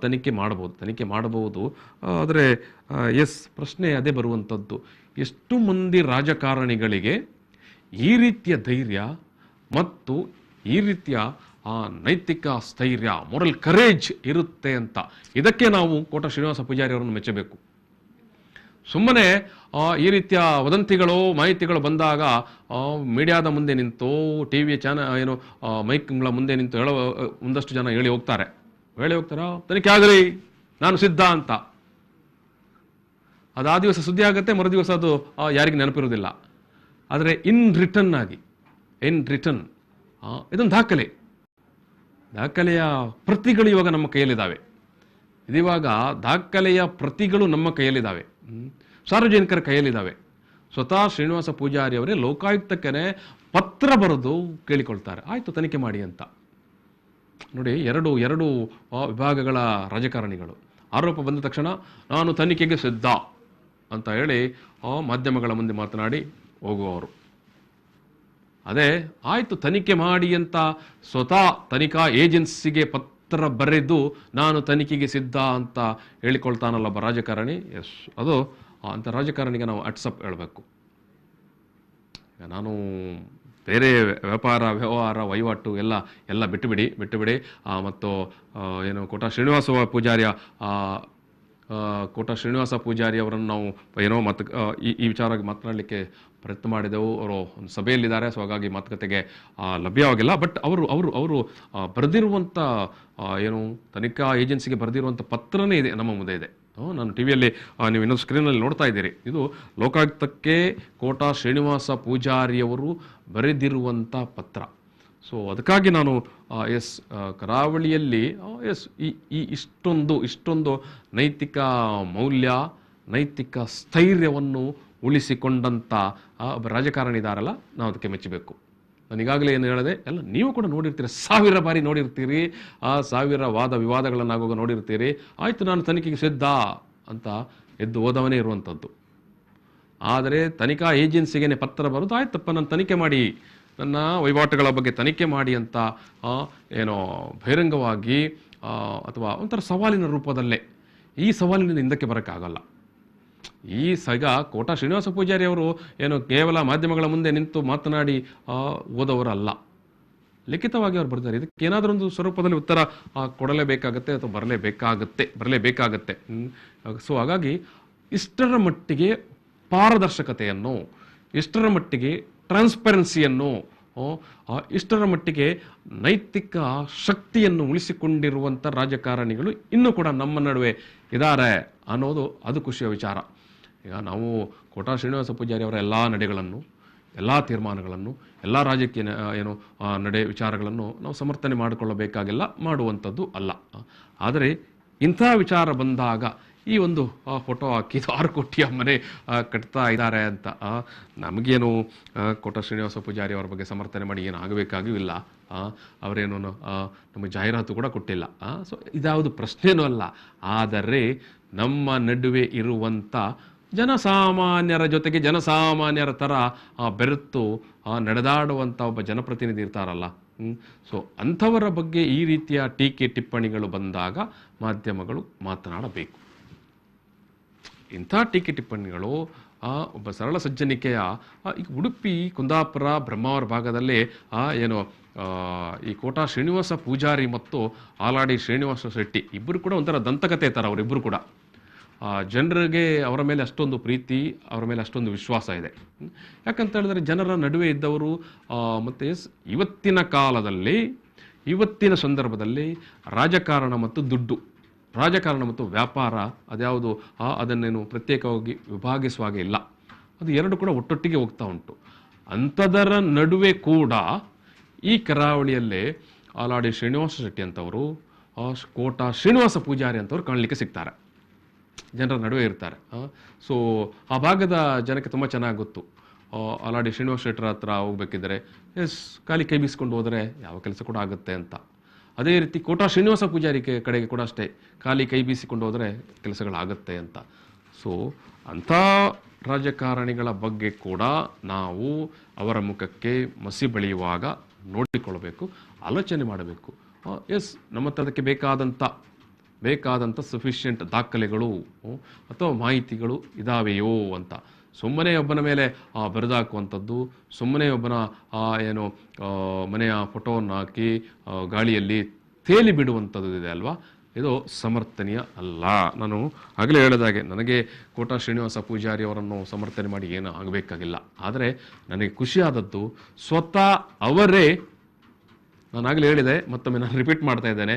ತನಿಖೆ ಮಾಡಬಹುದು. ಆದರೆ ಪ್ರಶ್ನೆ ಅದೇ ಬರುವಂಥದ್ದು, ಎಷ್ಟು ಮಂದಿ ರಾಜಕಾರಣಿಗಳಿಗೆ ಈ ರೀತಿಯ ಧೈರ್ಯ ಮತ್ತು ಈ ರೀತಿಯ ನೈತಿಕ ಸ್ಥೈರ್ಯ, ಮೊರಲ್ ಕರೇಜ್ ಇರುತ್ತೆ ಅಂತ. ಇದಕ್ಕೆ ನಾವು ಕೋಟಾ ಶ್ರೀನಿವಾಸ ಪೂಜಾರಿ ಅವರನ್ನು ಮೆಚ್ಚಬೇಕು. ಸುಮ್ಮನೆ ಈ ರೀತಿಯ ವದಂತಿಗಳು ಮಾಹಿತಿಗಳು ಬಂದಾಗ ಮೀಡಿಯಾದ ಮುಂದೆ ನಿಂತು ಟಿ ವಿ ಏನು ಮೈಕ್ಗಳ ಮುಂದೆ ನಿಂತು ಒಂದಷ್ಟು ಜನ ಹೇಳಿ ಹೋಗ್ತಾರೆ ತನಿಖೆ ಆಗಲಿ ನಾನು ಸಿದ್ಧ ಅಂತ. ಅದು ಆ ದಿವಸ ಸುದ್ದಿ ಆಗುತ್ತೆ, ಮರುದಿವಸ ಅದು ಯಾರಿಗೆ ನೆನಪಿರುವುದಿಲ್ಲ. ಆದರೆ ಇನ್ ರಿಟರ್ನ್ ಇದೊಂದು ದಾಖಲೆಯ ಪ್ರತಿಗಳು ಇವಾಗ ನಮ್ಮ ಕೈಯಲ್ಲಿದ್ದಾವೆ. ಇದಿವಾಗ ದಾಖಲೆಯ ಪ್ರತಿಗಳು ನಮ್ಮ ಕೈಯಲ್ಲಿದ್ದಾವೆ, ಸಾರ್ವಜನಿಕರ ಕೈಯಲ್ಲಿದ್ದಾವೆ. ಸ್ವತಃ ಶ್ರೀನಿವಾಸ ಪೂಜಾರಿ ಅವರೇ ಲೋಕಾಯುಕ್ತಕ್ಕೆ ಪತ್ರ ಬರೆದು ಕೇಳಿಕೊಳ್ತಾರೆ, ಆಯಿತು ತನಿಖೆ ಮಾಡಿ ಅಂತ. ನೋಡಿ, ಎರಡು ವಿಭಾಗಗಳ ರಾಜಕಾರಣಿಗಳು. ಆರೋಪ ಬಂದ ತಕ್ಷಣ ನಾನು ತನಿಖೆಗೆ ಸಿದ್ಧ ಅಂತ ಹೇಳಿ ಮಾಧ್ಯಮಗಳ ಮುಂದೆ ಮಾತನಾಡಿ ಹೋಗುವವರು. ಅದೇ ಆಯಿತು ತನಿಖೆ ಮಾಡಿ ಅಂತ ಸ್ವತಃ ತನಿಖಾ ಏಜೆನ್ಸಿಗೆ ಪತ್ರ ಬರೆದು ನಾನು ತನಿಖೆಗೆ ಸಿದ್ಧ ಅಂತ ಹೇಳಿಕೊಳ್ತಾನಲ್ಲ ಒಬ್ಬ ರಾಜಕಾರಣಿ. ಎಸ್, ಅದು ಅಂಥ ರಾಜಕಾರಣಿಗೆ ನಾವು ಅಟ್ಸಪ್ ಹೇಳಬೇಕು. ನಾನು ಬೇರೆ ವ್ಯವಹಾರ ವಹಿವಾಟು ಎಲ್ಲ ಬಿಟ್ಟುಬಿಡಿ. ಮತ್ತು ಏನು ಕೋಟ ಶ್ರೀನಿವಾಸ ಪೂಜಾರಿ ಅವರನ್ನು ನಾವು ಏನೋ ಈ ವಿಚಾರವಾಗಿ ಮಾತನಾಡಲಿಕ್ಕೆ ಪ್ರಯತ್ನ ಮಾಡಿದೆವು. ಅವರು ಒಂದು ಸಭೆಯಲ್ಲಿದ್ದಾರೆ, ಸೊ ಹಾಗಾಗಿ ಮಾತುಕತೆಗೆ ಲಭ್ಯವಾಗಿಲ್ಲ. ಬಟ್ ಅವರು ಬರೆದಿರುವಂಥ ಏನು ತನಿಖಾ ಏಜೆನ್ಸಿಗೆ ಬರೆದಿರುವಂಥ ಪತ್ರನೇ ಇದೆ, ನಮ್ಮ ಮುಂದೆ ಇದೆ. ನಾನು ಟಿ ವಿಯಲ್ಲಿ ನೀವು ಇನ್ನೊಂದು ಸ್ಕ್ರೀನಲ್ಲಿ ನೋಡ್ತಾ ಇದ್ದೀರಿ. ಇದು ಲೋಕಾಯುಕ್ತಕ್ಕೆ ಕೋಟ ಶ್ರೀನಿವಾಸ ಪೂಜಾರಿಯವರು ಬರೆದಿರುವಂಥ ಪತ್ರ. ಸೊ ಅದಕ್ಕಾಗಿ ನಾನು ಕರಾವಳಿಯಲ್ಲಿ ಈ ಇಷ್ಟೊಂದು ನೈತಿಕ ಮೌಲ್ಯ, ನೈತಿಕ ಸ್ಥೈರ್ಯವನ್ನು ಉಳಿಸಿಕೊಂಡಂಥ ರಾಜಕಾರಣಿ ಇದ್ದಾರಲ್ಲ, ನಾವು ಅದಕ್ಕೆ ಮೆಚ್ಚಬೇಕು. ನಾನು ಈಗಾಗಲೇ ಏನು ಹೇಳಿದೆ, ಎಲ್ಲ ನೀವು ಕೂಡ ನೋಡಿರ್ತೀರಿ, 1000 ಬಾರಿ ನೋಡಿರ್ತೀರಿ. 1000 ವಾದ ವಿವಾದಗಳನ್ನಾಗುವಾಗ ನೋಡಿರ್ತೀರಿ. ಆಯಿತು ನಾನು ತನಿಖೆಗೆ ಸಿದ್ಧ ಅಂತ ಎದ್ದು ಹೋದವನೇ ಇರುವಂಥದ್ದು. ಆದರೆ ತನಿಖಾ ಏಜೆನ್ಸಿಗೆ ಪತ್ರ ಬರೋದು, ಆಯ್ತಪ್ಪ ನಾನು ತನಿಖೆ ಮಾಡಿ, ನನ್ನ ವಹಿವಾಟುಗಳ ಬಗ್ಗೆ ತನಿಖೆ ಮಾಡಿ ಅಂತ ಏನೋ ಬಹಿರಂಗವಾಗಿ ಅಥವಾ ಒಂಥರ ಸವಾಲಿನ ರೂಪದಲ್ಲೇ, ಈ ಸವಾಲಿನಿಂದ ಹಿಂದಕ್ಕೆ ಬರೋಕ್ಕಾಗಲ್ಲ. ಈ ಕೋಟ ಶ್ರೀನಿವಾಸ ಪೂಜಾರಿ ಅವರು ಏನು ಕೇವಲ ಮಾಧ್ಯಮಗಳ ಮುಂದೆ ನಿಂತು ಮಾತನಾಡಿ ಓದವರಲ್ಲ, ಲಿಖಿತವಾಗಿ ಅವ್ರು ಬರ್ತಾರೆ. ಇದಕ್ಕೆ ಏನಾದರೂ ಒಂದು ಸ್ವರೂಪದಲ್ಲಿ ಉತ್ತರ ಕೊಡಲೇಬೇಕಾಗತ್ತೆ ಅಥವಾ ಬರಲೇಬೇಕಾಗತ್ತೆ. ಸೊ ಹಾಗಾಗಿ ಇಷ್ಟರ ಮಟ್ಟಿಗೆ ಪಾರದರ್ಶಕತೆಯನ್ನು, ಇಷ್ಟರ ಮಟ್ಟಿಗೆ ಟ್ರಾನ್ಸ್ಪರೆನ್ಸಿಯನ್ನು, ಇಷ್ಟರ ಮಟ್ಟಿಗೆ ನೈತಿಕ ಶಕ್ತಿಯನ್ನು ಉಳಿಸಿಕೊಂಡಿರುವಂಥ ರಾಜಕಾರಣಿಗಳು ಇನ್ನೂ ಕೂಡ ನಮ್ಮ ನಡುವೆ ಇದ್ದಾರೆ ಅನ್ನೋದು ಅದು ಖುಷಿಯ ವಿಚಾರ. ಈಗ ನಾವು ಕೋಟ ಶ್ರೀನಿವಾಸ ಪೂಜಾರಿ ಅವರ ಎಲ್ಲ ನಡೆಗಳನ್ನು, ಎಲ್ಲ ತೀರ್ಮಾನಗಳನ್ನು, ಎಲ್ಲ ರಾಜಕೀಯ ವಿಚಾರಗಳನ್ನು ನಾವು ಸಮರ್ಥನೆ ಮಾಡಿಕೊಳ್ಳಬೇಕಾಗಿಲ್ಲ, ಮಾಡುವಂಥದ್ದು ಅಲ್ಲ. ಆದರೆ ಇಂಥ ವಿಚಾರ ಬಂದಾಗ ಈ ಒಂದು ಫೋಟೋ ಹಾಕಿ 6 ಕೋಟಿಯ ಮನೆ ಕಟ್ತಾ ಇದ್ದಾರೆ ಅಂತ ನಮಗೇನು ಕೋಟ ಶ್ರೀನಿವಾಸ ಪೂಜಾರಿ ಅವರ ಬಗ್ಗೆ ಸಮರ್ಥನೆ ಮಾಡಿ ಏನು ಆಗಬೇಕಾಗಿಲ್ಲ. ಅವರೇನು ನಮಗೆ ಜಾಹೀರಾತು ಕೂಡ ಕೊಟ್ಟಿಲ್ಲ. ಸೊ ಇದ್ಯಾವುದು ಪ್ರಶ್ನೆನೂ ಅಲ್ಲ. ಆದರೆ ನಮ್ಮ ನಡುವೆ ಇರುವಂಥ ಜನಸಾಮಾನ್ಯರ ಜೊತೆಗೆ ಜನಸಾಮಾನ್ಯರ ಥರ ಬೆರೆತು ನಡೆದಾಡುವಂಥ ಒಬ್ಬ ಜನಪ್ರತಿನಿಧಿ ಇರ್ತಾರಲ್ಲ, ಸೊ ಅಂಥವರ ಬಗ್ಗೆ ಈ ರೀತಿಯ ಟೀಕೆ ಟಿಪ್ಪಣಿಗಳು ಬಂದಾಗ ಮಾಧ್ಯಮಗಳು ಮಾತನಾಡಬೇಕು. ಇಂಥ ಟೀಕೆ ಟಿಪ್ಪಣಿಗಳು ಒಬ್ಬ ಸರಳ ಸಜ್ಜನಿಕೆಯ ಈಗ ಉಡುಪಿ, ಕುಂದಾಪುರ, ಬ್ರಹ್ಮಾವರ ಭಾಗದಲ್ಲಿ ಈ ಕೋಟ ಶ್ರೀನಿವಾಸ ಪೂಜಾರಿ ಮತ್ತು ಆಲಾಡಿ ಶ್ರೀನಿವಾಸ ಶೆಟ್ಟಿ ಇಬ್ಬರು ಕೂಡ ಒಂಥರ ದಂತಕತೆ ಥರ. ಅವರಿಬ್ಬರು ಕೂಡ ಜನರಿಗೆ ಅವರ ಮೇಲೆ ಅಷ್ಟೊಂದು ಪ್ರೀತಿ, ಅವರ ಮೇಲೆ ಅಷ್ಟೊಂದು ವಿಶ್ವಾಸ ಇದೆ. ಯಾಕಂತ ಹೇಳಿದ್ರೆ ಜನರ ನಡುವೆ ಇದ್ದವರು. ಮತ್ತು ಇವತ್ತಿನ ಕಾಲದಲ್ಲಿ, ಇವತ್ತಿನ ಸಂದರ್ಭದಲ್ಲಿ ರಾಜಕಾರಣ ಮತ್ತು ದುಡ್ಡು, ರಾಜಕಾರಣ ಮತ್ತು ವ್ಯಾಪಾರ ಅದ್ಯಾವುದು ಅದನ್ನೇನು ಪ್ರತ್ಯೇಕವಾಗಿ ವಿಭಾಗಿಸುವಾಗೆ ಇಲ್ಲ. ಅದು ಎರಡು ಕೂಡ ಒಟ್ಟೊಟ್ಟಿಗೆ ಹೋಗ್ತಾ ಉಂಟು. ಅಂಥದರ ನಡುವೆ ಕೂಡ ಈ ಕರಾವಳಿಯಲ್ಲೇ ಆಲಾಡಿ ಶ್ರೀನಿವಾಸ ಶೆಟ್ಟಿ ಅಂತವರು, ಕೋಟ ಶ್ರೀನಿವಾಸ ಪೂಜಾರಿ ಅಂತವ್ರು ಕಾಣಲಿಕ್ಕೆ ಸಿಗ್ತಾರೆ, ಜನರ ನಡುವೆ ಇರ್ತಾರೆ. ಸೊ ಆ ಭಾಗದ ಜನಕ್ಕೆ ತುಂಬ ಚೆನ್ನಾಗಿ ಗೊತ್ತು. ಆಲಾಡಿ ಶ್ರೀನಿವಾಸ ಶೆಟ್ಟರ ಹತ್ರ ಹೋಗ್ಬೇಕಿದ್ರೆ ಖಾಲಿ ಕೈ ಬೀಸ್ಕೊಂಡು ಹೋದರೆ ಯಾವ ಕೆಲಸ ಕೂಡ ಆಗುತ್ತೆ ಅಂತ. ಅದೇ ರೀತಿ ಕೋಟ ಶ್ರೀನಿವಾಸ ಪೂಜಾರಿ ಕಡೆಗೆ ಕೂಡ ಅಷ್ಟೇ, ಖಾಲಿ ಕೈ ಬೀಸಿಕೊಂಡು ಹೋದರೆ ಕೆಲಸಗಳಾಗತ್ತೆ ಅಂತ. ಸೊ ಅಂಥ ರಾಜಕಾರಣಿಗಳ ಬಗ್ಗೆ ಕೂಡ ನಾವು ಅವರ ಮುಖಕ್ಕೆ ಮಸಿ ಬಳಿಯುವಾಗ ನೋಡಿಕೊಳ್ಳಬೇಕು, ಆಲೋಚನೆ ಮಾಡಬೇಕು. ನಮ್ಮ ಹತ್ರ ಅದಕ್ಕೆ ಬೇಕಾದಂಥ ಸಫಿಷಿಯೆಂಟ್ ದಾಖಲೆಗಳು ಅಥವಾ ಮಾಹಿತಿಗಳು ಇದಾವೆಯೋ ಅಂತ. ಸುಮ್ಮನೆ ಒಬ್ಬನ ಮೇಲೆ ಬರೆದಾಕುವಂಥದ್ದು, ಸುಮ್ಮನೆ ಒಬ್ಬನ ಮನೆಯ ಫೋಟೋವನ್ನು ಹಾಕಿ ಗಾಳಿಯಲ್ಲಿ ತೇಲಿ ಬಿಡುವಂಥದ್ದು ಇದೆ ಅಲ್ವಾ. ಇದು ಸಮರ್ಥನೀಯ ಅಲ್ಲ. ನಾನು ಆಗಲೇ ಹೇಳಿದಾಗೆ ನನಗೆ ಕೋಟ ಶ್ರೀನಿವಾಸ ಪೂಜಾರಿ ಅವರನ್ನು ಸಮರ್ಥನೆ ಮಾಡಿ ಏನೂ ಆಗಬೇಕಾಗಿಲ್ಲ. ಆದರೆ ನನಗೆ ಖುಷಿಯಾದದ್ದು ಸ್ವತಃ ಅವರೇ, ನಾನಾಗಲೇ ಹೇಳಿದೆ, ಮತ್ತೊಮ್ಮೆ ನಾನು ರಿಪೀಟ್ ಮಾಡ್ತಾ ಇದ್ದೇನೆ,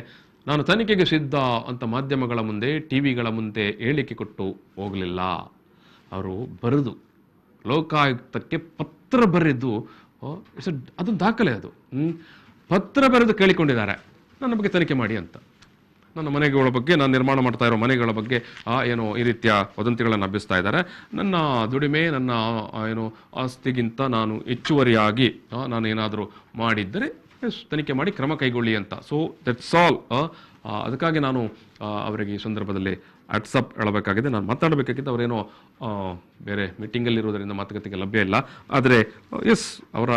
ನಾನು ತನಿಖೆಗೆ ಸಿದ್ಧ ಅಂತ ಮಾಧ್ಯಮಗಳ ಮುಂದೆ, ಟಿ ವಿಗಳ ಮುಂದೆ ಹೇಳಿಕೆ ಕೊಟ್ಟು ಹೋಗಲಿಲ್ಲ. ಅವರು ಬರೆದು ಲೋಕಾಯುಕ್ತಕ್ಕೆ ಪತ್ರ ಬರೆದು, ಅದು ದಾಖಲೆ, ಅದು ಪತ್ರ ಬರೆದು ಕೇಳಿಕೊಂಡಿದ್ದಾರೆ ನನ್ನ ಬಗ್ಗೆ ತನಿಖೆ ಮಾಡಿ ಅಂತ. ನನ್ನ ಮನೆಗಳ ಬಗ್ಗೆ, ನಾನು ನಿರ್ಮಾಣ ಮಾಡ್ತಾ ಇರೋ ಮನೆಗಳ ಬಗ್ಗೆ ಏನೋ ಈ ರೀತಿಯ ವದಂತಿಗಳನ್ನು ಹಬ್ಬಿಸ್ತಾ ಇದ್ದಾರೆ. ನನ್ನ ದುಡಿಮೆ, ನನ್ನ ಏನು ಆಸ್ತಿಗಿಂತ ನಾನು ಹೆಚ್ಚುವರಿಯಾಗಿ ನಾನು ಏನಾದರೂ ಮಾಡಿದ್ದರೆ ತನಿಖೆ ಮಾಡಿ ಕ್ರಮ ಕೈಗೊಳ್ಳಿ ಅಂತ. So that's all. ಅದಕ್ಕಾಗಿ ನಾನು ಅವರಿಗೆ ಈ ಸಂದರ್ಭದಲ್ಲಿ ವಾಟ್ಸಪ್ ಹೇಳಬೇಕಾಗಿದೆ. ನಾನು ಮಾತಾಡಬೇಕಾಗಿದ್ದು ಅವರೇನೋ ಬೇರೆ ಮೀಟಿಂಗಲ್ಲಿರೋದರಿಂದ ಮಾತುಕತೆಗೆ ಲಭ್ಯ ಇಲ್ಲ. ಆದರೆ ಎಸ್, ಅವರ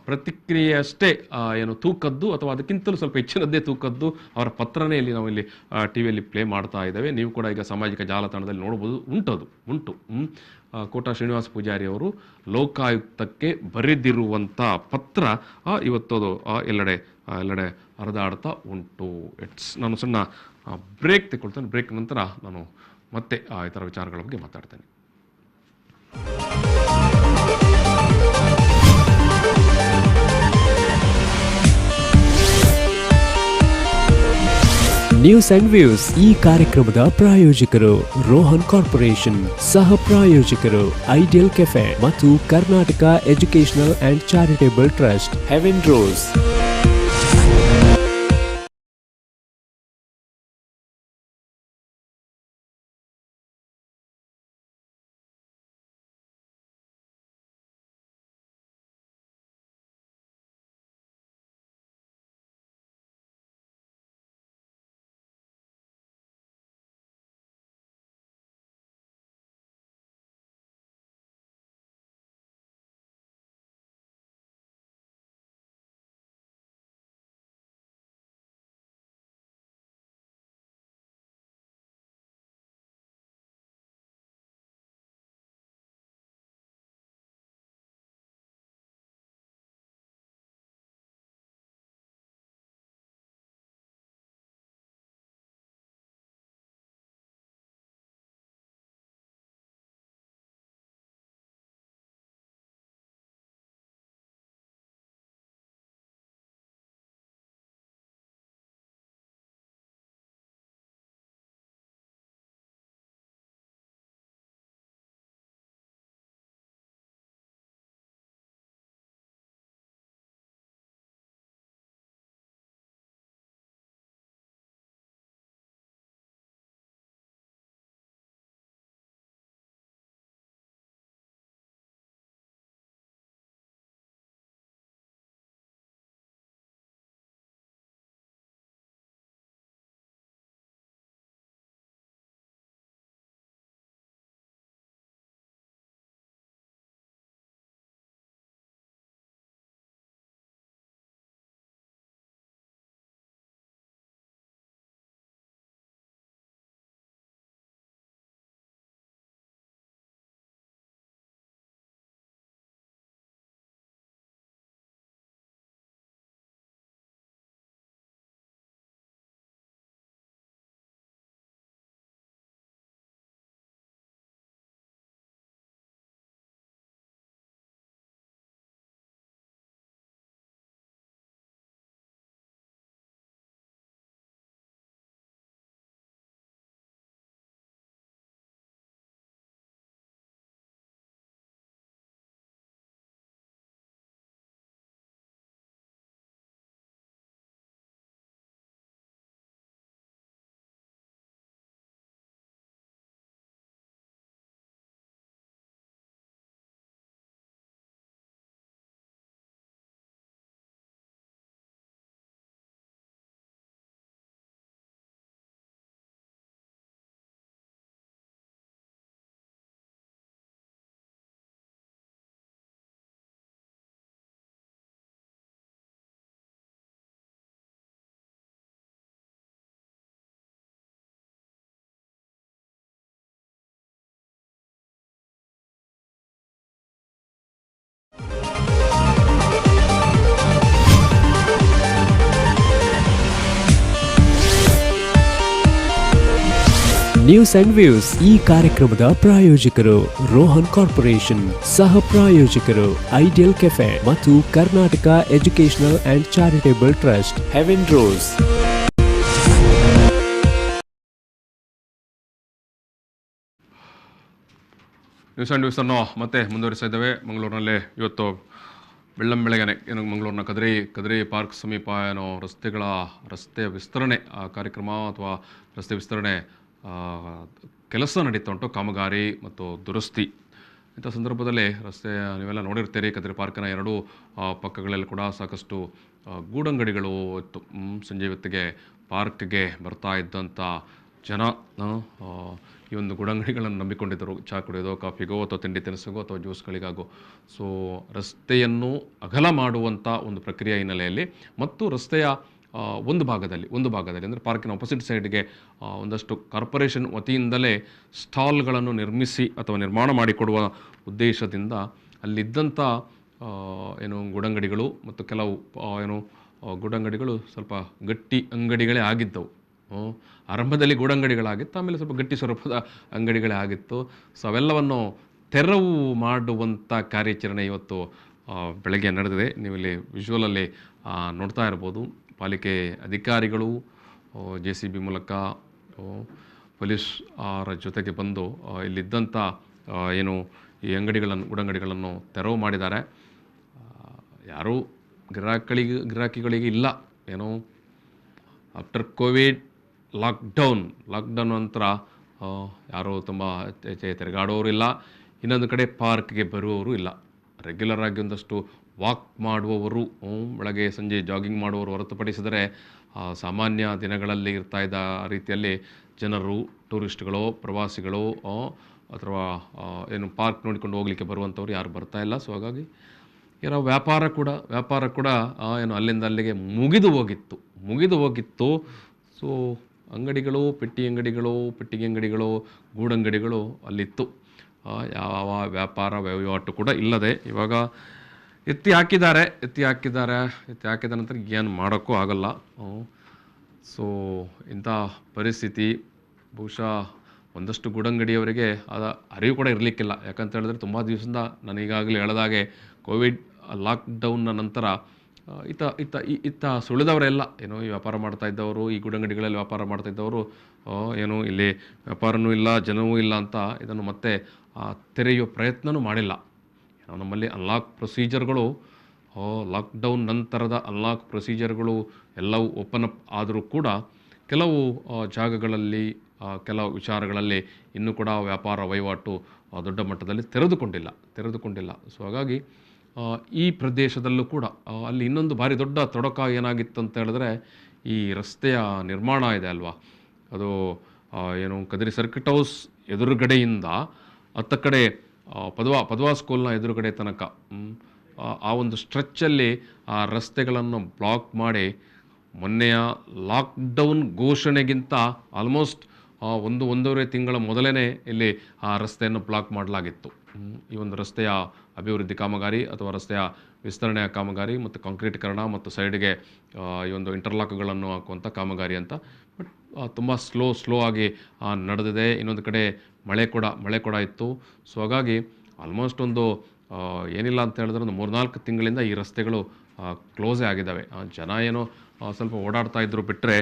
ಪ್ರತಿಕ್ರಿಯೆ ಅಷ್ಟೇ ಏನು ತೂಕದ್ದು, ಅಥವಾ ಅದಕ್ಕಿಂತಲೂ ಸ್ವಲ್ಪ ಹೆಚ್ಚಿನದ್ದೇ ತೂಕದ್ದು ಅವರ ಪತ್ರನೇ ಇಲ್ಲಿ ನಾವು ಇಲ್ಲಿ ಟಿ ವಿಯಲ್ಲಿ ಪ್ಲೇ ಮಾಡ್ತಾ ಇದ್ದೇವೆ. ನೀವು ಕೂಡ ಈಗ ಸಾಮಾಜಿಕ ಜಾಲತಾಣದಲ್ಲಿ ನೋಡ್ಬೋದು, ಉಂಟು. ಕೋಟ ಶ್ರೀನಿವಾಸ ಪೂಜಾರಿ ಅವರು ಲೋಕಾಯುಕ್ತಕ್ಕೆ ಬರೆದಿರುವಂಥ ಪತ್ರ ಇವತ್ತದು ಎಲ್ಲೆಡೆ ಹರಿದಾಡ್ತಾ ಉಂಟು. ನಾನು ಸಣ್ಣ ಬ್ರೇಕ್ ತಗೊಳ್ತೇನೆ. ಬ್ರೇಕ್ ನಂತರ ನಾನು ಮತ್ತೆ ಇತರ ವಿಚಾರಗಳ ಬಗ್ಗೆ ಮಾತಾಡ್ತೇನೆ. ನ್ಯೂಸ್ ಅಂಡ್ ವ್ಯೂಸ್ ಈ ಕಾರ್ಯಕ್ರಮದ ಪ್ರಾಯೋಜಕರು ರೋಹನ್ ಕಾರ್ಪೊರೇಷನ್, ಸಹ ಪ್ರಾಯೋಜಕರು ಐಡಿಯಲ್ ಕೆಫೆ ಮತ್ತು Karnataka educational and charitable trust, heaven rose. News and views ಈ ಕಾರ್ಯಕ್ರಮದ ಪ್ರಾಯೋಜಕರು ರೋಹನ್ ಕಾರ್ಪೊರೇಷನ್, ಸಹ ಪ್ರಾಯೋಜಕರು ಐಡಿಯಲ್ ಕೆಫೆ ಮತ್ತು Karnataka educational and charitable trust heaven rose. News and ನ್ಯೂಸನ್ನು ಮತ್ತೆ ಮುಂದುವರಿಸ್ತಾ ಇದ್ದೇವೆ. ಮಂಗಳೂರಿನಲ್ಲಿ ಇವತ್ತು ಬೆಳ್ಳಂಬೆಳಗ್ಗೆನೆ ಏನು ಮಂಗಳೂರಿನ ಕದ್ರಿ ಪಾರ್ಕ್ ಸಮೀಪ ಏನೋ ರಸ್ತೆ ವಿಸ್ತರಣೆ ಕಾರ್ಯಕ್ರಮ ಅಥವಾ ರಸ್ತೆ ವಿಸ್ತರಣೆ ಕೆಲಸ ನಡೀತಾ ಉಂಟು, ಕಾಮಗಾರಿ ಮತ್ತು ದುರಸ್ತಿ. ಇಂಥ ಸಂದರ್ಭದಲ್ಲಿ ರಸ್ತೆ ನೀವೆಲ್ಲ ನೋಡಿರ್ತೀರಿ, ಕದ್ರಿ ಪಾರ್ಕಿನ ಎರಡೂ ಪಕ್ಕಗಳಲ್ಲಿ ಕೂಡ ಸಾಕಷ್ಟು ಗೂಡಂಗಡಿಗಳು ಇತ್ತು. ಸಂಜೆ ಹೊತ್ತಿಗೆ ಪಾರ್ಕ್ಗೆ ಬರ್ತಾ ಇದ್ದಂಥ ಜನ ಈ ಒಂದು ಗೂಡಂಗಡಿಗಳನ್ನು ನಂಬಿಕೊಂಡಿದ್ದರು, ಚಹಾ ಕುಡಿಯೋದು, ಕಾಫಿಗೋ ಅಥವಾ ತಿಂಡಿ ತಿನಿಸಿಗೋ ಅಥವಾ ಜ್ಯೂಸ್ಗಳಿಗಾಗೋ. ಸೊ ರಸ್ತೆಯನ್ನು ಅಗಲ ಮಾಡುವಂಥ ಒಂದು ಪ್ರಕ್ರಿಯೆ ಹಿನ್ನೆಲೆಯಲ್ಲಿ ಮತ್ತು ರಸ್ತೆಯ ಒಂದು ಭಾಗದಲ್ಲಿ ಅಂದರೆ ಪಾರ್ಕಿನ ಅಪೋಸಿಟ್ ಸೈಡ್ಗೆ ಒಂದಷ್ಟು ಕಾರ್ಪೊರೇಷನ್ ವತಿಯಿಂದಲೇ ಸ್ಟಾಲ್ಗಳನ್ನು ನಿರ್ಮಿಸಿ ಅಥವಾ ನಿರ್ಮಾಣ ಮಾಡಿಕೊಡುವ ಉದ್ದೇಶದಿಂದ ಅಲ್ಲಿದ್ದಂಥ ಏನು ಗೂಡಂಗಡಿಗಳು ಮತ್ತು ಕೆಲವು ಗೂಡಂಗಡಿಗಳು ಸ್ವಲ್ಪ ಗಟ್ಟಿ ಅಂಗಡಿಗಳೇ ಆಗಿದ್ದವು. ಆರಂಭದಲ್ಲಿ ಗೂಡಂಗಡಿಗಳಾಗಿತ್ತು, ಆಮೇಲೆ ಸ್ವಲ್ಪ ಗಟ್ಟಿ ಸ್ವರೂಪದ ಅಂಗಡಿಗಳೇ ಆಗಿತ್ತು. ಸೊ ಅವೆಲ್ಲವನ್ನು ತೆರವು ಮಾಡುವಂಥ ಕಾರ್ಯಾಚರಣೆ ಇವತ್ತು ಬೆಳಗ್ಗೆ ನಡೆದಿದೆ. ನೀವು ಇಲ್ಲಿ ವಿಜುವಲಲ್ಲಿ ನೋಡ್ತಾ ಇರ್ಬೋದು. ಪಾಲಿಕೆ ಅಧಿಕಾರಿಗಳು JCB ಮೂಲಕ ಪೊಲೀಸ್ ಜೊತೆಗೆ ಬಂದು ಇಲ್ಲಿದ್ದಂಥ ಏನು ಈ ಗೂಡಂಗಡಿಗಳನ್ನು ತೆರವು ಮಾಡಿದ್ದಾರೆ. ಯಾರೂ ಗಿರಾಕಿಗಳಿಗೆ ಇಲ್ಲ ಏನೋ ಆಫ್ಟರ್ ಕೋವಿಡ್ ಲಾಕ್ಡೌನ್ ನಂತರ ಯಾರೂ ತುಂಬ ತಿರುಗಾಡೋರು ಇಲ್ಲ. ಇನ್ನೊಂದು ಕಡೆ ಪಾರ್ಕ್ಗೆ ಬರುವವರು ಇಲ್ಲ. ರೆಗ್ಯುಲರ್ ಆಗಿ ಒಂದಷ್ಟು ವಾಕ್ ಮಾಡುವವರು, ಬೆಳಗ್ಗೆ ಸಂಜೆ ಜಾಗಿಂಗ್ ಮಾಡುವವರು ಹೊರತುಪಡಿಸಿದರೆ ಸಾಮಾನ್ಯ ದಿನಗಳಲ್ಲಿ ಇರ್ತಾ ಇದ್ದ ರೀತಿಯಲ್ಲಿ ಜನರು, ಟೂರಿಸ್ಟ್ಗಳು, ಪ್ರವಾಸಿಗಳು ಅಥವಾ ಏನು ಪಾರ್ಕ್ ನೋಡಿಕೊಂಡು ಹೋಗಲಿಕ್ಕೆ ಬರುವಂಥವ್ರು ಯಾರು ಬರ್ತಾ ಇಲ್ಲ. ಸೊ ಹಾಗಾಗಿ ಏನೋ ವ್ಯಾಪಾರ ಕೂಡ ಏನು ಅಲ್ಲಿಂದ ಅಲ್ಲಿಗೆ ಮುಗಿದು ಹೋಗಿತ್ತು. ಸೊ ಅಂಗಡಿಗಳು, ಪೆಟ್ಟಿಗೆ ಅಂಗಡಿಗಳು, ಗೂಡಂಗಡಿಗಳು ಅಲ್ಲಿತ್ತು. ಯಾವ ವ್ಯಾಪಾರ ವಹಿವಾಟು ಕೂಡ ಇಲ್ಲದೆ ಇವಾಗ ಎತ್ತಿ ಹಾಕಿದ ನಂತರ ಏನು ಮಾಡೋಕ್ಕೂ ಆಗಲ್ಲ. ಸೊ ಇಂಥ ಪರಿಸ್ಥಿತಿ ಬಹುಶಃ ಒಂದಷ್ಟು ಗೂಡಂಗಡಿಯವರಿಗೆ ಅದ ಅರಿವು ಕೂಡ ಇರಲಿಕ್ಕಿಲ್ಲ. ಯಾಕಂತ ಹೇಳಿದ್ರೆ ತುಂಬ ದಿವಸದಿಂದ ನಾನು ಈಗಾಗಲೇ ಹೇಳಿದಾಗೆ ಕೋವಿಡ್ ಲಾಕ್ಡೌನ್ನ ನಂತರ ಇತ್ತ ಸುಳಿದವರೆಲ್ಲ ಏನೋ ಈ ವ್ಯಾಪಾರ ಮಾಡ್ತಾ ಇದ್ದವರು, ಈ ಗೂಡಂಗಡಿಗಳಲ್ಲಿ ವ್ಯಾಪಾರ ಮಾಡ್ತಾ ಇದ್ದವರು ಏನು ಇಲ್ಲಿ ವ್ಯಾಪಾರನೂ ಇಲ್ಲ, ಜನವೂ ಇಲ್ಲ ಅಂತ ಇದನ್ನು ಮತ್ತೆ ತೆರೆಯುವ ಪ್ರಯತ್ನವೂ ಮಾಡಿಲ್ಲ. ಏನೋ ನಮ್ಮಲ್ಲಿ ಅನ್ಲಾಕ್ ಪ್ರೊಸೀಜರ್ಗಳು, ಲಾಕ್ಡೌನ್ ನಂತರದ ಅನ್ಲಾಕ್ ಪ್ರೊಸೀಜರ್ಗಳು ಎಲ್ಲವೂ ಓಪನ್ ಅಪ್ ಆದರೂ ಕೂಡ ಕೆಲವು ಜಾಗಗಳಲ್ಲಿ, ಕೆಲವು ವಿಚಾರಗಳಲ್ಲಿ ಇನ್ನೂ ಕೂಡ ವ್ಯಾಪಾರ ವಹಿವಾಟು ದೊಡ್ಡ ಮಟ್ಟದಲ್ಲಿ ತೆರೆದುಕೊಂಡಿಲ್ಲ. ಸೊ ಹಾಗಾಗಿ ಈ ಪ್ರದೇಶದಲ್ಲೂ ಕೂಡ ಅಲ್ಲಿ ಇನ್ನೊಂದು ಭಾರಿ ದೊಡ್ಡ ತೊಡಕ ಏನಾಗಿತ್ತು ಅಂತ ಹೇಳಿದ್ರೆ, ಈ ರಸ್ತೆಯ ನಿರ್ಮಾಣ ಇದೆ ಅಲ್ವಾ, ಅದು ಏನು ಕದ್ರಿ ಸರ್ಕಿಟ್ ಹೌಸ್ ಎದುರುಗಡೆಯಿಂದ ಹತ್ತ ಕಡೆ ಪದ್ವಾ ಸ್ಕೂಲ್ನ ಎದುರುಗಡೆ ತನಕ ಆ ಒಂದು ಸ್ಟ್ರೆಚ್ಚಲ್ಲಿ ಆ ರಸ್ತೆಗಳನ್ನು ಬ್ಲಾಕ್ ಮಾಡಿ ಮೊನ್ನೆಯ ಲಾಕ್ಡೌನ್ ಘೋಷಣೆಗಿಂತ ಆಲ್ಮೋಸ್ಟ್ ಒಂದೂವರೆ ತಿಂಗಳ ಮೊದಲೇ ಇಲ್ಲಿ ಆ ರಸ್ತೆಯನ್ನು ಬ್ಲಾಕ್ ಮಾಡಲಾಗಿತ್ತು. ಈ ಒಂದು ರಸ್ತೆಯ ಅಭಿವೃದ್ಧಿ ಕಾಮಗಾರಿ ಅಥವಾ ರಸ್ತೆಯ ವಿಸ್ತರಣೆಯ ಕಾಮಗಾರಿ ಮತ್ತು ಕಾಂಕ್ರೀಟೀಕರಣ ಮತ್ತು ಸೈಡ್ಗೆ ಈ ಒಂದು ಇಂಟರ್ಲಾಕ್ಗಳನ್ನು ಹಾಕುವಂಥ ಕಾಮಗಾರಿ ಅಂತ. ಬಟ್ ತುಂಬ ಸ್ಲೋ ಆಗಿ ನಡೆದಿದೆ. ಇನ್ನೊಂದು ಕಡೆ ಮಳೆ ಕೂಡ ಇತ್ತು. ಸೊ ಹಾಗಾಗಿ ಆಲ್ಮೋಸ್ಟ್ ಒಂದು ಏನಿಲ್ಲ ಅಂತ ಹೇಳಿದ್ರೆ ಒಂದು 3-4 ತಿಂಗಳಿಂದ ಈ ರಸ್ತೆಗಳು ಕ್ಲೋಸೇ ಆಗಿದ್ದಾವೆ. ಜನ ಏನೋ ಸ್ವಲ್ಪ ಓಡಾಡ್ತಾ ಇದ್ರು ಬಿಟ್ಟರೆ.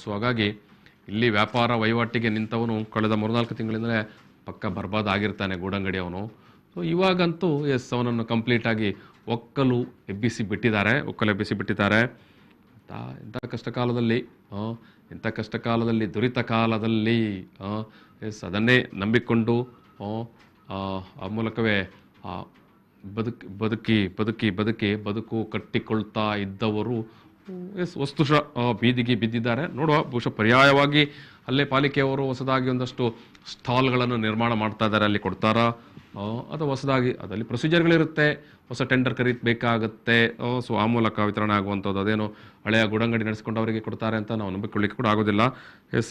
ಸೊ ಹಾಗಾಗಿ ಇಲ್ಲಿ ವ್ಯಾಪಾರ ವಹಿವಾಟಿಗೆ ನಿಂತವನು ಕಳೆದ 3-4 ತಿಂಗಳಿಂದಲೇ ಪಕ್ಕ ಬರ್ಬಾದ್ ಆಗಿರ್ತಾನೆ ಗೂಡಂಗಡಿ ಅವನು. ಸೊ ಇವಾಗಂತೂ ಅವನನ್ನು ಕಂಪ್ಲೀಟಾಗಿ ಒಕ್ಕಲು ಎಬ್ಬಿಸಿ ಬಿಟ್ಟಿದ್ದಾರೆ. ಇಂಥ ಕಷ್ಟ ಕಾಲದಲ್ಲಿ ದುರಿತ ಕಾಲದಲ್ಲಿ ಅದನ್ನೇ ನಂಬಿಕೊಂಡು ಆ ಮೂಲಕವೇ ಬದುಕು ಕಟ್ಟಿಕೊಳ್ತಾ ಇದ್ದವರು ವಸ್ತುಶಃ ಬೀದಿಗೆ ಬಿದ್ದಿದ್ದಾರೆ. ನೋಡುವ, ಬಹುಶಃ ಪರ್ಯಾಯವಾಗಿ ಅಲ್ಲೇ ಪಾಲಿಕೆಯವರು ಹೊಸದಾಗಿ ಒಂದಷ್ಟು ಸ್ಟಾಲ್ಗಳನ್ನು ನಿರ್ಮಾಣ ಮಾಡ್ತಾ ಇದ್ದಾರೆ. ಅಲ್ಲಿ ಕೊಡ್ತಾರಾ ಅಥವಾ ಹೊಸದಾಗಿ ಅದರಲ್ಲಿ ಪ್ರೊಸೀಜರ್ಗಳಿರುತ್ತೆ, ಹೊಸ ಟೆಂಡರ್ ಕರೀಬೇಕಾಗತ್ತೆ. ಸೊ ಆ ಮೂಲಕ ವಿತರಣೆ ಆಗುವಂಥದ್ದು. ಅದೇನು ಹಳೆಯ ಗೂಡಂಗಡಿ ನಡೆಸ್ಕೊಂಡವರಿಗೆ ಕೊಡ್ತಾರೆ ಅಂತ ನಾವು ನಂಬಿಕೊಳ್ಳಿಕ್ಕೆ ಕೂಡ ಆಗೋದಿಲ್ಲ.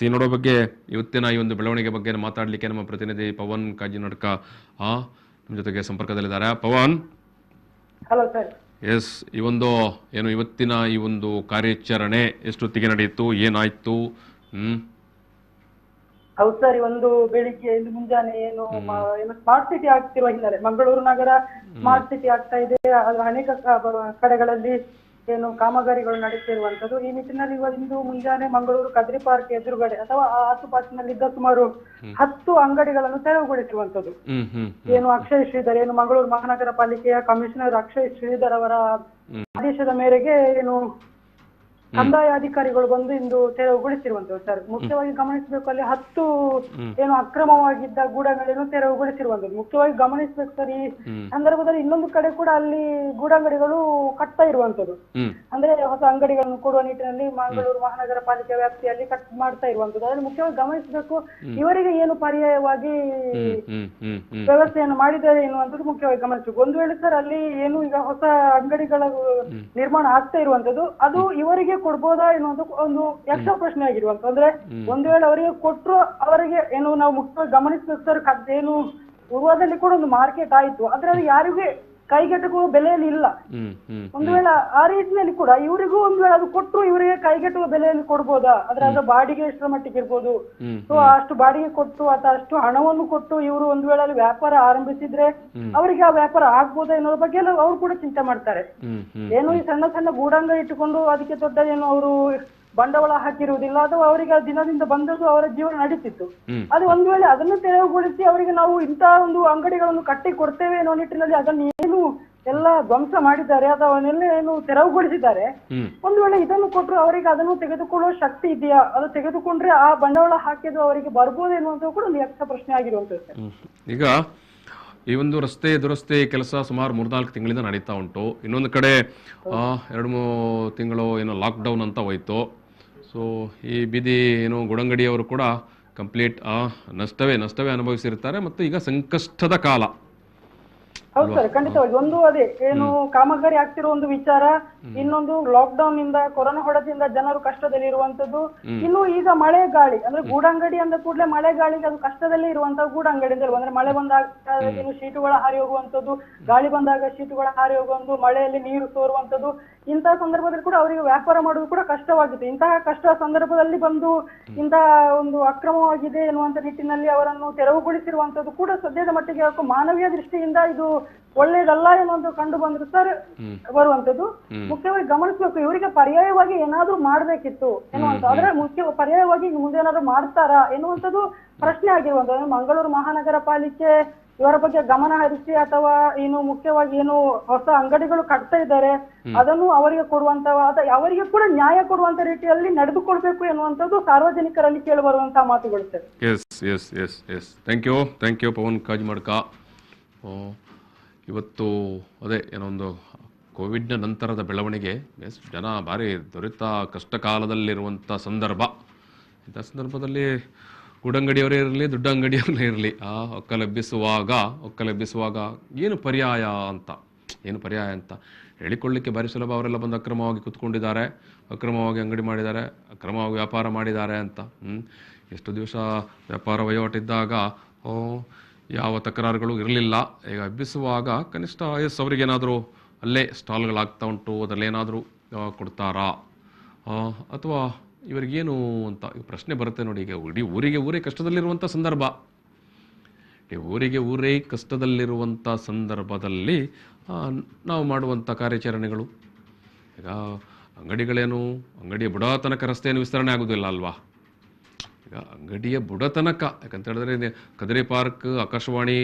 ಈ ನೋಡೋ ಬಗ್ಗೆ ಇವತ್ತಿನ ಈ ಒಂದು ಬೆಳವಣಿಗೆ ಬಗ್ಗೆ ಮಾತಾಡಲಿಕ್ಕೆ ನಮ್ಮ ಪ್ರತಿನಿಧಿ ಪವನ್ ಕಾಜಿನಡ್ಕ ನಮ್ಮ ಜೊತೆಗೆ ಸಂಪರ್ಕದಲ್ಲಿದ್ದಾರೆ. Pavan, hello sir. ಈ ಒಂದು ಏನು ಇವತ್ತಿನ ಈ ಒಂದು ಕಾರ್ಯಾಚರಣೆ ಎಷ್ಟೊತ್ತಿಗೆ ನಡೆಯಿತು, ಏನಾಯ್ತು? ಹೌದು ಸರಿ. ಒಂದು ಬೆಳಿಗ್ಗೆ ಇಂದು ಮುಂಜಾನೆ ಏನು ಸ್ಮಾರ್ಟ್ ಸಿಟಿ ಆಗ್ತಿರುವ ಹಿನ್ನೆಲೆ ಮಂಗಳೂರು ನಗರ ಸ್ಮಾರ್ಟ್ ಸಿಟಿ ಆಗ್ತಾ ಇದೆ. ಅದು ಅನೇಕ ಕಡೆಗಳಲ್ಲಿ ಏನು ಕಾಮಗಾರಿಗಳು ನಡೆಯುತ್ತಿರುವಂತದ್ದು. ಈ ನಿಟ್ಟಿನಲ್ಲಿ ಇಂದು ಮುಂಜಾನೆ ಮಂಗಳೂರು ಕದ್ರಿ ಪಾರ್ಕ್ ಎದುರುಗಡೆ ಅಥವಾ ಆಸುಪಾಸಿನಲ್ಲಿದ್ದ ಸುಮಾರು 10 ಅಂಗಡಿಗಳನ್ನು ತೆರವುಗೊಳಿಸಿರುವಂತದ್ದು. ಏನು ಅಕ್ಷಯ್ ಶ್ರೀಧರ್ ಏನು ಮಂಗಳೂರು ಮಹಾನಗರ ಪಾಲಿಕೆಯ ಕಮಿಷನರ್ ಅಕ್ಷಯ್ ಶ್ರೀಧರ್ ಅವರ ಆದೇಶದ ಮೇರೆಗೆ ಏನು ಕಂದಾಯ ಅಧಿಕಾರಿಗಳು ಬಂದು ಇಂದು ತೆರವುಗೊಳಿಸಿರುವಂತದ್ದು ಸರ್. ಮುಖ್ಯವಾಗಿ ಗಮನಿಸಬೇಕು, ಅಲ್ಲಿ 10 ಏನು ಅಕ್ರಮವಾಗಿದ್ದ ಗೂಡಂಗಡಿಯನ್ನು ತೆರವುಗೊಳಿಸಿರುವಂತದ್ದು ಮುಖ್ಯವಾಗಿ ಗಮನಿಸಬೇಕು ಸರ್. ಈ ಸಂದರ್ಭದಲ್ಲಿ ಇನ್ನೊಂದು ಕಡೆ ಕೂಡ ಅಲ್ಲಿ ಗೂಡಂಗಡಿಗಳು ಕಟ್ತಾ ಇರುವಂತದ್ದು, ಅಂದ್ರೆ ಹೊಸ ಅಂಗಡಿಗಳನ್ನು ಕೊಡುವ ನಿಟ್ಟಿನಲ್ಲಿ ಮಂಗಳೂರು ಮಹಾನಗರ ಪಾಲಿಕೆ ವ್ಯಾಪ್ತಿಯಲ್ಲಿ ಕಟ್ ಮಾಡ್ತಾ ಇರುವಂತದ್ದು. ಅದನ್ನು ಮುಖ್ಯವಾಗಿ ಗಮನಿಸಬೇಕು. ಇವರಿಗೆ ಏನು ಪರ್ಯಾಯವಾಗಿ ವ್ಯವಸ್ಥೆಯನ್ನು ಮಾಡಿದ್ದಾರೆ ಎನ್ನುವಂಥದ್ದು ಮುಖ್ಯವಾಗಿ ಗಮನಿಸಬೇಕು. ಒಂದು ವೇಳೆ ಸರ್ ಅಲ್ಲಿ ಏನು ಈಗ ಹೊಸ ಅಂಗಡಿಗಳ ನಿರ್ಮಾಣ ಆಗ್ತಾ ಇರುವಂತದ್ದು ಅದು ಇವರಿಗೆ ಕೊಡ್ಬೋದಾ ಎನ್ನುವಂತ ಒಂದು ಯಕ್ಷ ಪ್ರಶ್ನೆ ಆಗಿರುವಂತ. ಅಂದ್ರೆ ಒಂದು ವೇಳೆ ಅವರಿಗೆ ಕೊಟ್ಟರು ಅವರಿಗೆ ಏನು ನಾವು ಮುಖ್ಯವಾಗಿ ಗಮನಿಸಬೇಕು ಸರ್. ಏನು ಪೂರ್ವದಲ್ಲಿ ಕೂಡ ಒಂದು ಮಾರ್ಕೆಟ್ ಆಯ್ತು, ಆದ್ರೆ ಅದು ಯಾರಿಗೆ ಕೈಗೆಟುಕುವ ಬೆಲೆಯಲ್ಲಿ ಇಲ್ಲ. ಒಂದು ವೇಳೆ ಆ ರೀತಿಯಲ್ಲಿ ಕೂಡ ಇವರಿಗೂ ಒಂದು ವೇಳೆ ಅದು ಕೊಟ್ಟರು ಇವರಿಗೆ ಕೈಗೆಟುಕುವ ಬೆಲೆಯಲ್ಲಿ ಕೊಡ್ಬೋದಾ, ಅದರ ಬಾಡಿಗೆ ಎಷ್ಟರ ಮಟ್ಟಿಗೆ ಇರ್ಬೋದು. ಸೊ ಅಷ್ಟು ಬಾಡಿಗೆ ಕೊಟ್ಟು ಅಥವಾ ಅಷ್ಟು ಹಣವನ್ನು ಕೊಟ್ಟು ಇವರು ಒಂದು ವೇಳೆ ಅಲ್ಲಿ ವ್ಯಾಪಾರ ಆರಂಭಿಸಿದ್ರೆ ಅವರಿಗೆ ಆ ವ್ಯಾಪಾರ ಆಗ್ಬೋದಾ ಎನ್ನುವ ಬಗ್ಗೆ ಅವ್ರು ಕೂಡ ಚಿಂತೆ ಮಾಡ್ತಾರೆ. ಏನು ಈ ಸಣ್ಣ ಸಣ್ಣ ಗೂಡಂಗ ಇಟ್ಟುಕೊಂಡು ಅದಕ್ಕೆ ದೊಡ್ಡ ಏನು ಅವರು ಬಂಡವಾಳ ಹಾಕಿರುವುದಿಲ್ಲ ಅಥವಾ ಅವರಿಗೆ ದಿನದಿಂದ ಬಂದದ್ದು ಅವರ ಜೀವನ ನಡೀತಿತ್ತು. ಅದು ಒಂದು ವೇಳೆ ಅದನ್ನು ತೆರವುಗೊಳಿಸಿ ಅವರಿಗೆ ನಾವು ಇಂತಹ ಒಂದು ಅಂಗಡಿಗಳನ್ನು ಕಟ್ಟಿ ಕೊಡ್ತೇವೆ ಅನ್ನೋ ನಿಟ್ಟಿನಲ್ಲಿ ಅದನ್ನು ಏನು ಎಲ್ಲ ಧ್ವಂಸ ಮಾಡಿದ್ದಾರೆ ಅಥವಾ ಅವನ್ನೆಲ್ಲ ಏನು ತೆರವುಗೊಳಿಸಿದ್ದಾರೆ. ಒಂದು ವೇಳೆ ಇದನ್ನು ಕೊಟ್ಟರು ಅವರಿಗೆ ಅದನ್ನು ತೆಗೆದುಕೊಳ್ಳುವ ಶಕ್ತಿ ಇದೆಯಾ, ಅದು ತೆಗೆದುಕೊಂಡ್ರೆ ಆ ಬಂಡವಾಳ ಹಾಕಿದ್ದು ಅವರಿಗೆ ಬರ್ಬೋದು ಎನ್ನುವಂತ ಕೂಡ ಒಂದು ಯಕ್ಷ ಪ್ರಶ್ನೆ ಆಗಿರುವಂತದ್ದು. ಈಗ ಈ ಒಂದು ರಸ್ತೆ ದುರಸ್ತಿ ಕೆಲಸ ಸುಮಾರು 3-4 ತಿಂಗಳಿಂದ ನಡೀತಾ ಉಂಟು. ಇನ್ನೊಂದು ಕಡೆ 2-3 ತಿಂಗಳು ಏನೋ ಲಾಕ್ಡೌನ್ ಅಂತ ಹೋಯ್ತು. ಸೊ ಈ ಬೀದಿ ಏನು ಗುಡಂಗಡಿಯವರು ಕೂಡ ಕಂಪ್ಲೀಟ್ ನಷ್ಟವೇ ಅನುಭವಿಸಿರ್ತಾರೆ. ಮತ್ತು ಈಗ ಸಂಕಷ್ಟದ ಕಾಲ. ಹೌದು ಸರ್, ಖಂಡಿತವಾಗಿ. ಒಂದು ಅದೇ ಏನು ಕಾಮಗಾರಿ ಆಗ್ತಿರೋ ಒಂದು ವಿಚಾರ, ಇನ್ನೊಂದು ಲಾಕ್ ಡೌನ್ ಇಂದ ಕೊರೋನಾ ಹೊಡೆದಿಂದ ಜನರು ಕಷ್ಟದಲ್ಲಿ ಇರುವಂತದ್ದು. ಇನ್ನು ಈಗ ಮಳೆ ಗಾಳಿ ಅಂದ್ರೆ ಗೂಡಂಗಡಿ ಅಂದ ಕೂಡಲೇ ಮಳೆ ಗಾಳಿಗೆ ಅದು ಕಷ್ಟದಲ್ಲೇ ಇರುವಂತಹ ಗೂಡಂಗಡಿ ಅಂತ ಅಂದ್ರೆ ಮಳೆ ಬಂದಾಗ ಏನು ಶೀಟುಗಳ ಹಾರಿ ಹೋಗುವಂತದ್ದು, ಗಾಳಿ ಬಂದಾಗ ಶೀಟುಗಳ ಹಾರಿ ಹೋಗುವಂತದ್ದು, ಮಳೆಯಲ್ಲಿ ನೀರು ಸೋರುವಂತದ್ದು. ಇಂತಹ ಸಂದರ್ಭದಲ್ಲಿ ಕೂಡ ಅವರಿಗೆ ವ್ಯಾಪಾರ ಮಾಡುವುದು ಕೂಡ ಕಷ್ಟವಾಗಿದೆ. ಇಂತಹ ಕಷ್ಟ ಸಂದರ್ಭದಲ್ಲಿ ಬಂದು ಇಂತಹ ಒಂದು ಅಕ್ರಮವಾಗಿದೆ ಎನ್ನುವಂತ ನಿಟ್ಟಿನಲ್ಲಿ ಅವರನ್ನು ತೆರವುಗೊಳಿಸಿರುವಂತದ್ದು ಕೂಡ ಸದ್ಯದ ಮಟ್ಟಿಗೆ ಮಾನವೀಯ ದೃಷ್ಟಿಯಿಂದ ಇದು ಒಳ್ಳೇದಲ್ಲ ಎನ್ನುವಂತ ಕಂಡು ಬಂದ್ರು ಸರ್ ಬರುವಂತದ್ದು. ಮುಖ್ಯವಾಗಿ ಗಮನಿಸಬೇಕು, ಇವರಿಗೆ ಪರ್ಯಾಯವಾಗಿ ಏನಾದ್ರೂ ಮಾಡ್ಬೇಕಿತ್ತು ಎನ್ನುವಂತ, ಆದ್ರೆ ಮುಖ್ಯ ಪರ್ಯಾಯವಾಗಿ ಮುಂದೆ ಏನಾದ್ರು ಮಾಡ್ತಾರಾ ಎನ್ನುವಂಥದ್ದು ಪ್ರಶ್ನೆ ಆಗಿರುವಂತದ್ದು. ಮಂಗಳೂರು ಮಹಾನಗರ ಪಾಲಿಕೆ ಇವರ ಬಗ್ಗೆ ಗಮನ ಹರಿಸಿ ಅಥವಾ ಇನ್ನು ಮುಖ್ಯವಾಗಿ ಏನು ಹೊಸ ಅಂಗಡಿಗಳು ಕಟ್ತಾ ಇದ್ದಾರೆ ಅದನ್ನು ಅವರಿಗೆ ಕೊಡುವಂತ ಅವರಿಗೆ ಕೂಡ ನ್ಯಾಯ ಕೊಡುವಂತ ರೀತಿಯಲ್ಲಿ ನಡೆದುಕೊಳ್ಬೇಕು ಎನ್ನುವಂಥದ್ದು ಸಾರ್ವಜನಿಕರಲ್ಲಿ ಕೇಳಿ ಬರುವಂತಹ ಮಾತುಗಳು sir. Thank you Pavan Kajmadka. ಇವತ್ತು ಅದೇ ಏನೊಂದು ಕೋವಿಡ್ನ ನಂತರದ ಬೆಳವಣಿಗೆ, ಜನ ಭಾರಿ ದೊರೆತ ಕಷ್ಟ ಕಾಲದಲ್ಲಿರುವಂಥ ಸಂದರ್ಭ. ಇಂಥ ಸಂದರ್ಭದಲ್ಲಿ ಗೂಡಂಗಡಿಯವರೇ ಇರಲಿ ದುಡ್ಡು ಅಂಗಡಿಯವರೇ ಇರಲಿ ಒಕ್ಕಲೆಬ್ಬಿಸುವಾಗ ಏನು ಪರ್ಯಾಯ ಅಂತ ಹೇಳಿಕೊಳ್ಳಿಕ್ಕೆ ಭಾರಿ ಸುಲಭ. ಅವರೆಲ್ಲ ಬಂದು ಅಕ್ರಮವಾಗಿ ಕೂತ್ಕೊಂಡಿದ್ದಾರೆ, ಅಕ್ರಮವಾಗಿ ಅಂಗಡಿ ಮಾಡಿದ್ದಾರೆ, ಅಕ್ರಮವಾಗಿ ವ್ಯಾಪಾರ ಮಾಡಿದ್ದಾರೆ ಅಂತ. ಎಷ್ಟು ದಿವಸ ವ್ಯಾಪಾರ ವಹಿವಾಟಿದ್ದಾಗ ಯಾವ ತಕರಾರುಗಳು ಇರಲಿಲ್ಲ. ಈಗ ಎಬ್ಬಿಸುವಾಗ ಕನಿಷ್ಠ ಅವರಿಗೇನಾದರೂ ಅಲ್ಲೇ ಸ್ಟಾಲ್ಗಳಾಗ್ತಾ ಉಂಟು, ಅದರಲ್ಲೇನಾದರೂ ಕೊಡ್ತಾರಾ ಅಥವಾ ಇವರಿಗೇನು ಅಂತ ಪ್ರಶ್ನೆ ಬರುತ್ತೆ ನೋಡಿ. ಈಗ ಇಡೀ ಊರೇ ಕಷ್ಟದಲ್ಲಿರುವಂಥ ಸಂದರ್ಭ, ಊರೇ ಕಷ್ಟದಲ್ಲಿರುವಂಥ ಸಂದರ್ಭದಲ್ಲಿ ನಾವು ಮಾಡುವಂಥ ಕಾರ್ಯಾಚರಣೆಗಳು. ಈಗ ಅಂಗಡಿಯ ಬುಡತನಕ ರಸ್ತೆಯನ್ನು ವಿಸ್ತರಣೆ ಆಗೋದಿಲ್ಲ ಅಲ್ವಾ. ಈಗ ಅಂಗಡಿಯ ಬುಡತನಕ ಯಾಕಂತ ಹೇಳಿದ್ರೆ ಕದ್ರಿ ಪಾರ್ಕ್, ಆಕಾಶವಾಣಿ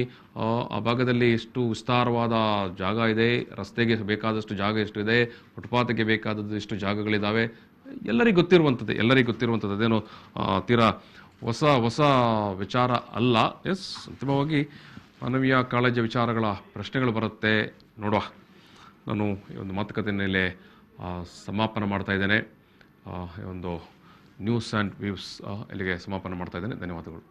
ಆ ಭಾಗದಲ್ಲಿ ಎಷ್ಟು ವಿಸ್ತಾರವಾದ ಜಾಗ ಇದೆ, ರಸ್ತೆಗೆ ಬೇಕಾದಷ್ಟು ಜಾಗ ಎಷ್ಟು ಇದೆ, ಫುಟ್ಪಾತ್ಗೆ ಬೇಕಾದದ್ದು ಎಷ್ಟು ಜಾಗಗಳಿದ್ದಾವೆ, ಎಲ್ಲರಿಗೂ ಗೊತ್ತಿರುವಂಥದ್ದು ಅದೇನೋ ತೀರಾ ಹೊಸ ವಿಚಾರ ಅಲ್ಲ. ಅಂತಿಮವಾಗಿ ಮಾನವೀಯ ಕಾಳಜಿಯ ವಿಚಾರಗಳ ಪ್ರಶ್ನೆಗಳು ಬರುತ್ತೆ. ನೋಡುವ, ನಾನು ಈ ಒಂದು ಮಾತುಕತೆಯಲ್ಲೇ ಸಮಾಪನ ಮಾಡ್ತಾ ಇದ್ದೇನೆ. ಒಂದು ನ್ಯೂಸ್ ಆ್ಯಂಡ್ ವ್ಯೂಸ್ ಇಲ್ಲಿಗೆ ಸಮಾಪನ ಮಾಡ್ತಾ ಇದ್ದೇನೆ. ಧನ್ಯವಾದಗಳು.